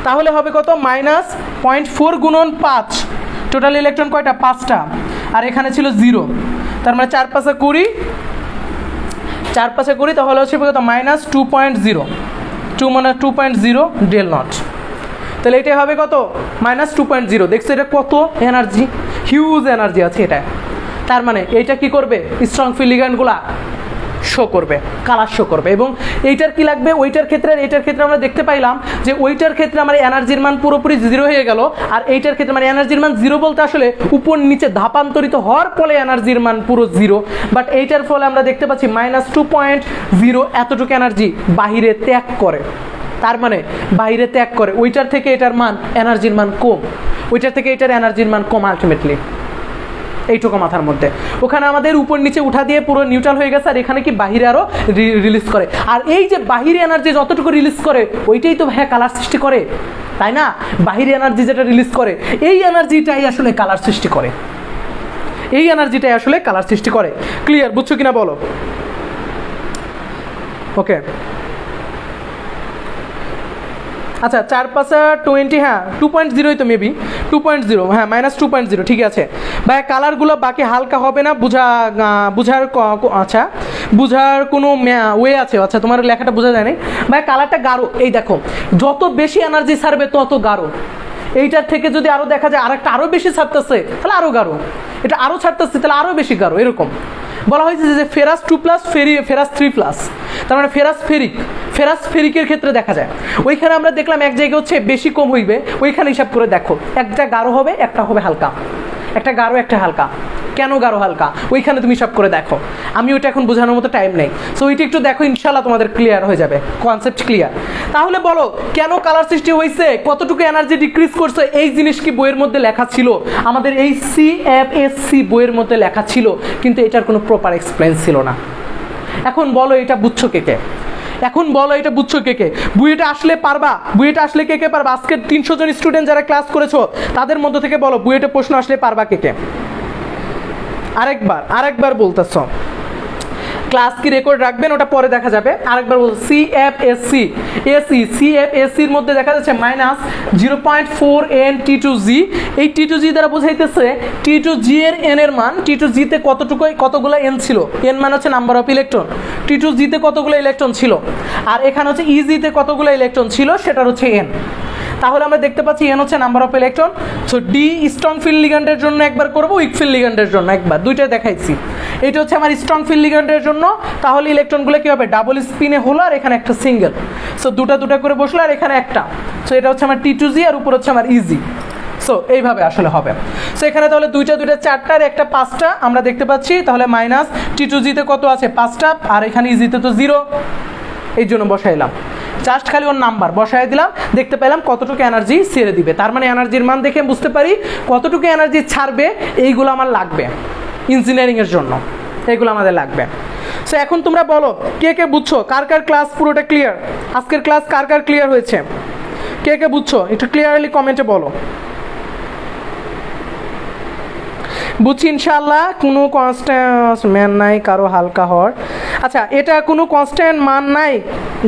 তাহলে হবে কত -0.4 গুণন 5, টোটাল ইলেকট্রন কয়টা 5টা, আর এখানে ছিল 0, তার মানে 4 5 20, 4 5 20, তাহলে হচ্ছে কত -2.0, 2 মানে 2.0 ডেল নট, তাহলে এটাই হবে কত -2.0। দেখছো এটা কত এনার্জি, হিউজ এনার্জি আছে এটা। তার মানে এইটা কি করবে, স্ট্রং ফিল্ড লিগ্যান্ডগুলা শো করবে, কালার শো করবে। এবং এইটার কি লাগবে, ওইটার ক্ষেত্রে আমরা দেখতে পাইলাম যে ওইটার ক্ষেত্রে আমার এনার্জির মান পুরোপুরি 0 হয়ে গেল, আর এইটার ক্ষেত্রে মানে এনার্জির মান 0 বলতে আসলে উপর নিচে ধাপান্তরিত হওয়ার ফলে এনার্জির মান পুরো 0, বাট এইটার ফলে আমরা দেখতে পাচ্ছি -2.0 এতটুকু এনার্জি বাহিরে ত্যাগ করে। তার মানে বাইরে ত্যাগ করে, ওইটার থেকে এটার মান এনার্জির মান কম, ওইটার থেকে এটার এনার্জির মান কম আলটিমেটলি, এইটুকু মাথার মধ্যে। ওখানে আমাদের উপর নিচে উঠা দিয়ে পুরো নিউট্রাল হয়ে গেছে, আর এখানে কি বাহিরে আরও রিলিজ করে। আর এই যে বাহিরে এনার্জি যতটুকু রিলিজ করে ওইটাই তো হ্যাঁ কালার সৃষ্টি করে, তাই না? বাহিরে এনার্জি যেটা রিলিজ করে এই এনার্জিটাই আসলে কালার সৃষ্টি করে, ক্লিয়ার? বুঝছো কিনা বলো? ওকে, আচ্ছা 4 5 20, হ্যাঁ 2.0 তো মেবি 2.0, হ্যাঁ -2.0 ঠিক আছে ভাই। কালারগুলো বাকি হালকা হবে না, বুঝার কোনো ওয়ে আছে? আচ্ছা তোমার লেখাটা বোঝা যায় না ভাই, কালারটা গাঢ়। এই দেখো যত বেশি এনার্জি ছাড়বে তত গাঢ়, এইটার থেকে যদি আরও দেখা যায় আরেকটা আরও বেশি ছাড়তেছে তাহলে আরও গাঢ়, এটা আরও ছাড়তেছে তাহলে আরও বেশি গাঢ়। এরকম বলা হয়েছে যে ফেরাস 2+, ফেরাস 3+, তার মানে ফেরাস ফেরিকের ক্ষেত্রে দেখা যায়। ওইখানে আমরা দেখলাম এক জায়গায় হচ্ছে বেশি কম হইবে, ওইখানে হিসাব করে দেখো একটা গাঢ় হবে, একটা হবে হালকা, একটা গাঢ় একটা হালকা। কেন গাঢ় হালকা ওইখানে তুমি হিসাব করে দেখো, আমি ওইটা এখন বোঝানোর মতো টাইম নেই, সো ওইটা একটু দেখো, ইনশাল্লাহ তোমাদের ক্লিয়ার হয়ে যাবে, কনসেপ্ট ক্লিয়ার। তাহলে বলো কেন কালার সৃষ্টি হয়েছে, কতটুকু এনার্জি ডিক্রিজ করছে, এই জিনিস কি বইয়ের মধ্যে লেখা ছিল? আমাদের এই CFSC বইয়ের মধ্যে লেখা ছিল, কিন্তু এটার কোনো প্রপার এক্সপ্লেন ছিল না। এখন বলো এটা বুঝছো কে কে? বুয়েটে আসলে পারবা? বুয়েটে আসলে কে কে পারবা? আজকে 300 জন স্টুডেন্ট যারা ক্লাস করেছো তাদের মধ্য থেকে বলো বুয়েটে প্রশ্ন আসলে পারবা কে কে? আরেকবার বলতেছো, ক্লাস কি রেকর্ড রাখবেন ওটা পরে দেখা যাবে। আরেকবার বলছো CFSCর মধ্যে দেখা যাচ্ছে -0.4 n T2G। এই T2G দ্বারা বোঝাইতেছে T2G এর n এর মান, T2G তে কতগুলো n ছিল, n মানে হচ্ছে নাম্বার অফ ইলেকট্রন, T2G তে কতগুলো ইলেকট্রন ছিল, আর এখানে হচ্ছে EG তে কতগুলো ইলেকট্রন ছিল সেটার হচ্ছে n। তাহলে আমরা দেখতে পাচ্ছি n হচ্ছে number of electron. So the strong field লিগ্যান্ডের জন্য একবার করব, উইক ফিল্ড লিগ্যান্ডের জন্য একবার, দুইটা দেখাইছি। এটা হচ্ছে আমার স্ট্রং ফিল্ড লিগ্যান্ডের জন্য, তাহলে ইলেকট্রনগুলো কি হবে ডাবল স্পিনে হলো, আর এখানে একটা সিঙ্গেল, সো দুটা করে বসলো, আর এখানে একটা, সো এটা হচ্ছে আমার T2G, আর উপর হচ্ছে আমার EG। সো এইভাবে আসলে হবে। সো এখানে তাহলে দুইটা 4টা আর একটা 5টা আমরা দেখতে পাচ্ছি, তাহলে -T2G তে কত আছে 5টা, আর এখানে EG তে তো 0, এই জন্য বসাইলাম, জাস্ট খালি ওর নাম্বার বসাই দিলাম, দেখতে পেলাম কতটুকু এনার্জি ছেড়ে দিবে। তার মানে এনার্জির মান দেখে বুঝতে পারি কতটুকু এনার্জি ছাড়বে, এইগুলো আমার লাগবে ইঞ্জিনিয়ারিংয়ের জন্য, এইগুলো আমাদের লাগবে। সো এখন তোমরা বলো কে কে বুঝছো, কার ক্লাস পুরোটা ক্লিয়ার, আজকের ক্লাস কার ক্লিয়ার হয়েছে, কে কে বুঝছো একটু ক্লিয়ারলি কমেন্টে বলো। বুঝছি ইনশাআল্লাহ, কোনো কনস্ট্যান্ট মান নাই কারো হালকা হওয়ার। আচ্ছা এটা কোনো কনস্ট্যান্ট মান নাই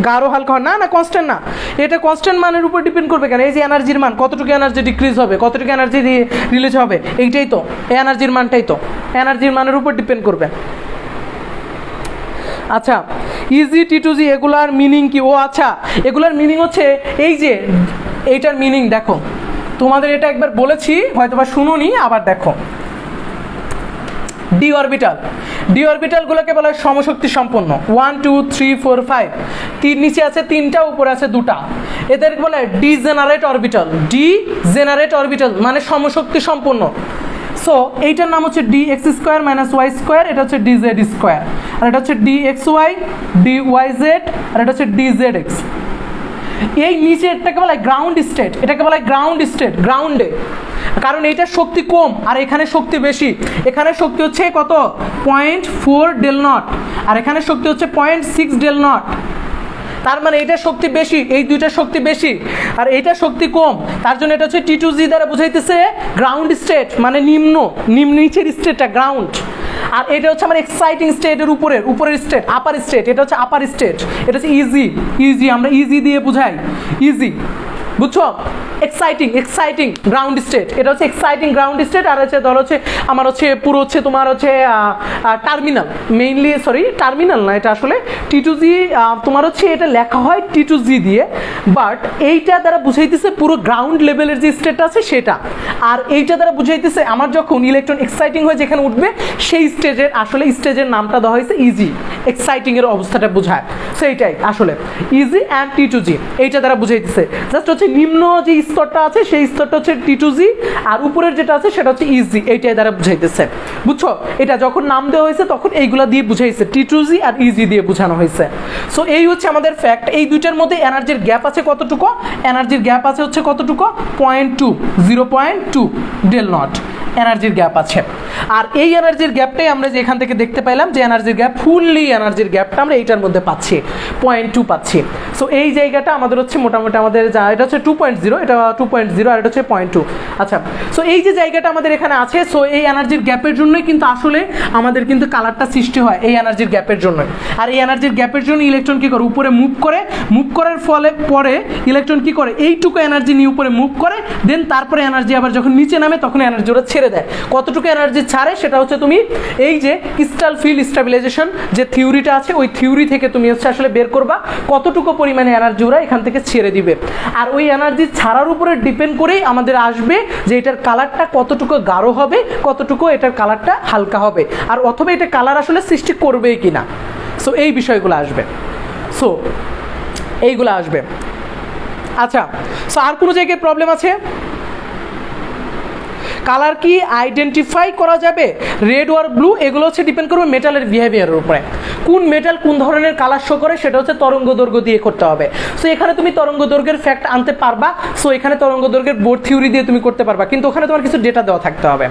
গাঢ় হালকা হওয়ার, না কনস্ট্যান্ট না, এটা কনস্ট্যান্ট মানের উপর ডিপেন্ড করবে কেন? এই যে এনার্জির মান, কতটুকু এনার্জি ডিক্রিজ হবে, কতটুকু এনার্জি রিলিজ হবে, এইটাই তো এনার্জির মানটাই তো এনার্জির মানের উপর ডিপেন্ড করবে। আচ্ছা EG T2G এগুলার মিনিং কি? ও আচ্ছা এগুলার মিনিং হচ্ছে এই যে এইটার মিনিং দেখো, তোমাদের এটা একবার বলেছি হয়তো বা শুনোনি, আবার দেখো। ডি অরবিটালগুলোকে বলা হয় সমশক্তি সম্পন্ন, 1 2 3 4 5, নিচে আছে 3টা, উপরে আছে 2টা, এদেরকে বলে ডিজেনারেট অরবিটাল, মানে সমশক্তি সম্পন্ন। সো এইটার নাম হচ্ছে dx² - y², এটা হচ্ছে dz², আর এটা হচ্ছে dxy, dyz, আর এটা হচ্ছে dzx। এই নিচেরটাকে বলা হয় গ্রাউন্ড স্টেট, এটাকে বলা হয় গ্রাউন্ড স্টেট, গ্রাউন্ডে, কারণ এইটার শক্তি কম আর এখানে শক্তি বেশি। এখানে শক্তি হচ্ছে কত 0.4 ডেল নট আর এখানে শক্তি হচ্ছে 0.6 ডেল নট। তার মানে এইটার শক্তি বেশি, এই দুইটার শক্তি বেশি আর এইটার শক্তি কম, তার জন্য এটা হচ্ছে T2G দ্বারা বুঝাইতেছে গ্রাউন্ড স্টেট, মানে নিচের স্টেটটা গ্রাউন্ড। আর এটা হচ্ছে আমার এক্সাইটিং স্টেটের উপরের স্টেট, আপার স্টেট, এটা হচ্ছে আপার স্টেট, এটা হচ্ছে ইজি, আমরা ইজি দিয়ে বুঝাই, ইজি, বুঝছো? এক্সাইটিং গ্রাউন্ড স্টেট, এটা হচ্ছে এক্সাইটিং গ্রাউন্ড স্টেট। আর হচ্ছে ধর হচ্ছে আমার হচ্ছে পুরো হচ্ছে তোমার হচ্ছে টার্মিনাল, মেইনলি টার্মিনাল না, এটা আসলে T2G, তোমার হচ্ছে এটা লেখা হয় T2G দিয়ে, বাট এইটা দ্বারা বুঝাইতেছে পুরো গ্রাউন্ড লেভেলের যে স্টেটটা আছে সেটা। আর এইটা দ্বারা বুঝাইতেছে আমার যখন ইলেকট্রন এক্সাইটিং হয়ে যেখানে উঠবে সেই স্টেজের আসলে স্টেজের নামটা দেওয়া হয়েছে ইজি, এক্সাইটিং এর অবস্থাটা বোঝায়। সেইটাই আসলে ইজি অ্যান্ড T2G, এইটা দ্বারা বুঝাইতেছে। জাস্ট হচ্ছে নিম্ন যে স্তরটা আছে সেই স্তরটা হচ্ছে T2G আর উপরের যেটা আছে সেটা হচ্ছে ইজি, এইটাই দ্বারা বুঝাইতেছে, বুঝছো? এটা যখন নাম দেওয়া হয়েছে তখন এইগুলা দিয়ে বুঝাইছে, T2G আর ইজি দিয়ে বোঝানো হয়েছে। সো এই হচ্ছে আমাদের ফ্যাক্ট। এই দুইটার মধ্যে এনার্জির গ্যাপ আছে কতটুকু? এনার্জির গ্যাপ আছে হচ্ছে কতটুকু 0.2 ডেল নট এনার্জির গ্যাপ আছে। আর এই এনার্জির গ্যাপটাই আমরা যে এখান থেকে দেখতে পাইলাম যে এনার্জির গ্যাপ, ফুললি এনার্জির গ্যাপটা আমরা এইটার মধ্যে পাচ্ছি, 0.2 পাচ্ছি। সো এই জায়গাটা আমাদের হচ্ছে মোটামুটি আমাদের যা, এটা হচ্ছে 2.0, এটা 2.0 আর এটা হচ্ছে 0.2। আচ্ছা, সো এই যে জায়গাটা আমাদের এখানে আছে, সো এই এনার্জির গ্যাপের জন্যই কিন্তু আসলে আমাদের কিন্তু কালারটা সৃষ্টি হয়, এই এনার্জির গ্যাপের জন্য। আর এই এনার্জির গ্যাপের জন্য ইলেকট্রন কি করে উপরে মুভ করার ফলে পরে ইলেকট্রন কি করে এইটুকু এনার্জি নিয়ে উপরে মুভ করে, দেন তারপরে এনার্জি আবার যখন নিচে নামে তখন এনার্জি ওরা ছেড়ে দেয়। কতটুকু এনার্জি ছাড়ে সেটা হচ্ছে তুমি এই যে ক্রিস্টাল ফিল্ড স্টেবিলাইজেশন যে থিওরিটা আছে ওই থিওরি থেকে তুমি হচ্ছে আসলে বের করবা কতটুকু পরিমাণে এনার্জি ওরা এখান থেকে ছেড়ে দিবে। আর ওই এনার্জি ছাড়ার উপরে ডিপেন্ড করেই আমাদের আসবে যে এটার কালারটা কতটুকু গাঢ় হবে, কতটুকু এটার কালারটা হালকা হবে, আর অথবা এটা কালার আসলে সৃষ্টি করবেই কিনা। সো এই বিষয়গুলো আসবে, সো এইগুলো আসবে। আচ্ছা, সো আর কোনো জায়গায় প্রবলেম আছে? কালার কি আইডেন্টিফাই করা যাবে? রেড আর ব্লু এগুলো হচ্ছে ডিপেন্ড করবে মেটালের বিহেভিয়ারের উপরে। কোন মেটাল কোন ধরনের কালার শো করে সেটা হচ্ছে তরঙ্গ দৈর্ঘ্য দিয়ে করতে হবে। সো এখানে তুমি তরঙ্গ দৈর্ঘ্যের ফ্যাক্ট আনতে পারবা, সো এখানে তরঙ্গ দৈর্ঘ্যের বোর্ড থিওরি দিয়ে তুমি করতে পারবা, কিন্তু ওখানে তোমার কিছু ডেটা দেওয়া থাকতে হবে।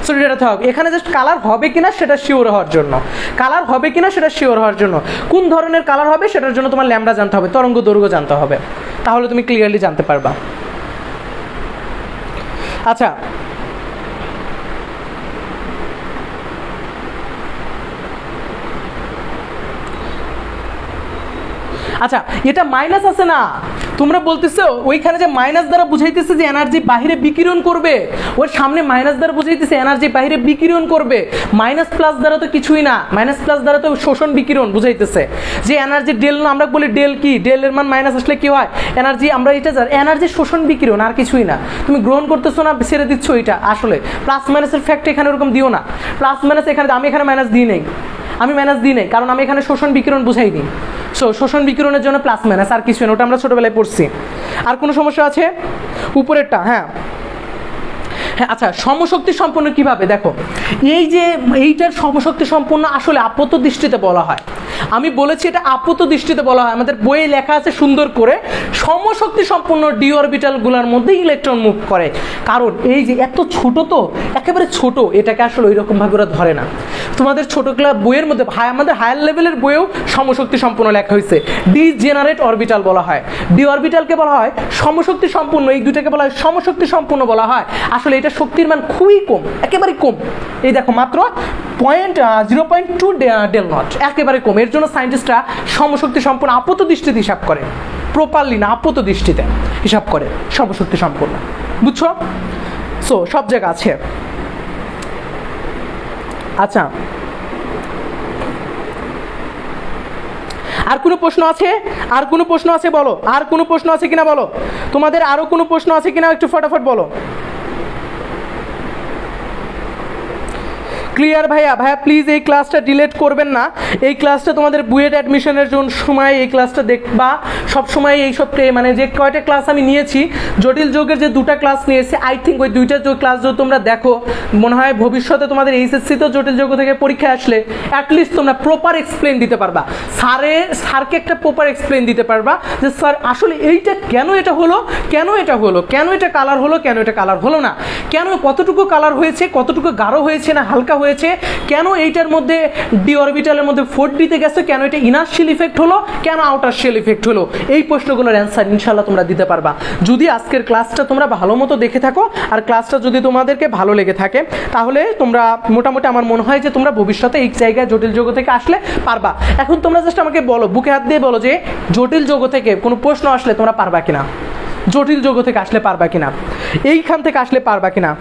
সো ডেটা থাকবে এখানে জাস্ট কালার হবে কিনা সেটা শিওর হওয়ার জন্য, কালার হবে কিনা সেটা শিওর হওয়ার জন্য, কোন ধরনের কালার হবে সেটার জন্য তোমার ল্যামডা জানতে হবে, তরঙ্গ দৈর্ঘ্য জানতে হবে, তাহলে তুমি ক্লিয়ারলি জানতে পারবা। আচ্ছা, আচ্ছা এটা মাইনাস আছে না, তোমরা বলতেছো ওইখানে যে মাইনাস দ্বারা বুঝাইতেছে যে এনার্জি বাহিরে বিকিরণ করবে, ওর সামনে মাইনাস দ্বারা বুঝাইতেছে এনার্জি বাহিরে বিকিরণ করবে। মাইনাস প্লাস দ্বারা তো কিছুই না, মাইনাস প্লাস দ্বারা তো শোষণ বিকিরণ বুঝাইতেছে যে এনার্জি ডেল না, আমরা বলি ডেল কি, ডেলের মান মাইনাস আসলে কি হয় এনার্জি, আমরা এটা জানি এনার্জি শোষণ বিকিরণ, আর কিছুই না। তুমি গ্রহণ করতেছো না, ছেড়ে দিচ্ছ, এটা আসলে প্লাস মাইনাসের ফ্যাক্ট এখানে ওরকম দিও না। প্লাস মাইনাস এখানে আমি এখানে মাইনাস দিই নেই, আমি মাইনাস দিই নেই, কারণ আমি এখানে শোষণ বিকিরণ বুঝাই দিই। সো শোষণ বিকিরণের জন্য প্লাস মাইনাস, আর কিছু না, ওটা আমরা ছোটবেলায় পড়ছি। আর কোনো সমস্যা আছে? উপরেরটা, হ্যাঁ হ্যাঁ। আচ্ছা, সমশক্তি সম্পন্ন কিভাবে? দেখো এই যে এইটার সমশক্তি সম্পন্ন আসলে আপাত দৃষ্টিতে বলা হয়, আমি বলেছি এটা আপাত দৃষ্টিতে বলা হয়, আমাদের বইয়ে লেখা আছে সুন্দর করে সমশক্তি সম্পন্ন ডি অরবিটালগুলোর মধ্যে ইলেকট্রন মুভ করে, কারণ এই যে এত ছোট, তো একেবারে ছোট, এটাকে আসলে ওই রকমভাবে ওরা ধরে না। তোমাদের ছোট ক্লাস বইয়ের মধ্যে আমাদের হায়ার লেভেলের বইয়েও সমশক্তি সম্পন্ন লেখা হয়েছে, ডিজেনারেট অরবিটাল বলা হয়, ডি অরবিটালকে বলা হয় সমশক্তি সম্পন্ন, এই দুটাকে বলা হয় সমশক্তি সম্পন্ন বলা হয়। আসলে এটা শক্তির মান খুবই কম, একেবারে কম, এই দেখো মাত্র 0.2 ডেল নট, একেবারে কম। এর জন্য সায়েন্টিস্টরা সমশক্তি সম্পন্ন আপাত দৃষ্টিতে হিসাব করে, প্রপারলি না, আপাত দৃষ্টিতে হিসাব করে সমশক্তি সম্পন্ন, বুঝছো? সো সব জায়গা আছে। আচ্ছা, আর কোনো প্রশ্ন আছে? আর কোনো প্রশ্ন আছে বলো, আর কোনো প্রশ্ন আছে কিনা বলো, তোমাদের আরো কোনো প্রশ্ন আছে কিনা একটু ফটাফট বলো। ক্লিয়ার ভাইয়া? ভাইয়া প্লিজ এই ক্লাসটা ডিলিট করবেন না, এই ক্লাসটা তোমাদের বুয়েট অ্যাডমিশনের জন্য সময় এই ক্লাসটা দেখবা সবসময়। এইসব মানে যে কয়টা ক্লাস আমি নিয়েছি, জটিল যোগের যে দুটা ক্লাস নিয়েছি, আই থিঙ্ক ওই দুইটা ক্লাস যদি তোমরা দেখো, মনে হয় ভবিষ্যতে তোমাদের এইচএসসিতেও জটিল যোগ থেকে পরীক্ষা আসলে অ্যাটলিস্ট তোমরা প্রপার এক্সপ্লেন দিতে পারবা, স্যারকে একটা প্রপার এক্সপ্লেন দিতে পারবা যে স্যার আসলে এইটা কেন এটা হলো, কেন এটা হলো, কেন এটা কালার হলো, কেন এটা কালার হলো না, কেন কতটুকু কালার হয়েছে, কতটুকু গাঢ় হয়েছে না হালকা হয়েছে, কেন এইটার মধ্যে ডি অরবিটালের মধ্যে 4D-তে গেছে, কেন এটা ইনার শেল ইফেক্ট হলো, কেন আউটার শেল ইফেক্ট হলো, এই প্রশ্নগুলোর অ্যান্সার ইনশাল্লাহ তোমরা দিতে পারবা যদি আজকের ক্লাসটা তোমরা ভালো মতো দেখে থাকো। আর ক্লাসটা যদি তোমাদেরকে ভালো লেগে থাকে তাহলে তোমরা মোটামুটি আমার মনে হয় যে তোমরা ভবিষ্যতে এই জায়গায় জটিল যোগ থেকে আসলে পারবা। এখন তোমরা জাস্ট আমাকে বলো, বুকে হাত দিয়ে বলো যে জটিল যোগ থেকে কোনো প্রশ্ন আসলে তোমরা পারবা কিনা, জটিল যোগ থেকে আসলে পারবা কিনা, এইখান থেকে আসলে পারবা কিনা।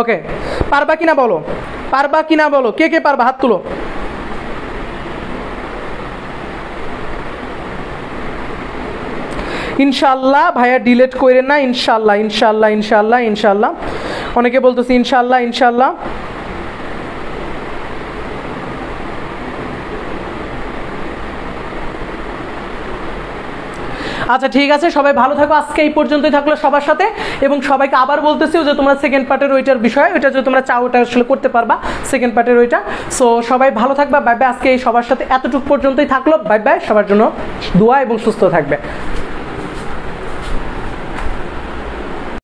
ওকে, পারবা কিনা বলো, পারবা কিনা বলো, কে কে পারবা হাত তুলো। ইনশাল্লাহ ভাইয়া ডিলেট করেন না, ইনশাল্লাহ ইনশাল্লাহ ইনশাল্লাহ ইনশাল্লাহ। অনেকে বলতেছি ইনশাল্লাহ ইনশাল্লাহ। আচ্ছা ঠিক আছে, সবাই ভালো থাকো, আজকে এই পর্যন্তই থাকলো সবার সাথে। এবং সবাইকে আবার বলতেছি যে তোমরা সেকেন্ড পার্টের ওইটার বিষয়, ওইটা যদি তোমরা চাও ওটা আসলে করতে পারবা সেকেন্ড পার্টের ওইটা। সো সবাই ভালো থাকবা, বাই বাই। আজকে এই সবার সাথে এতটুকু পর্যন্তই থাকলো, বাই বাই। সবার জন্য দোয়া এবং সুস্থ থাকবে।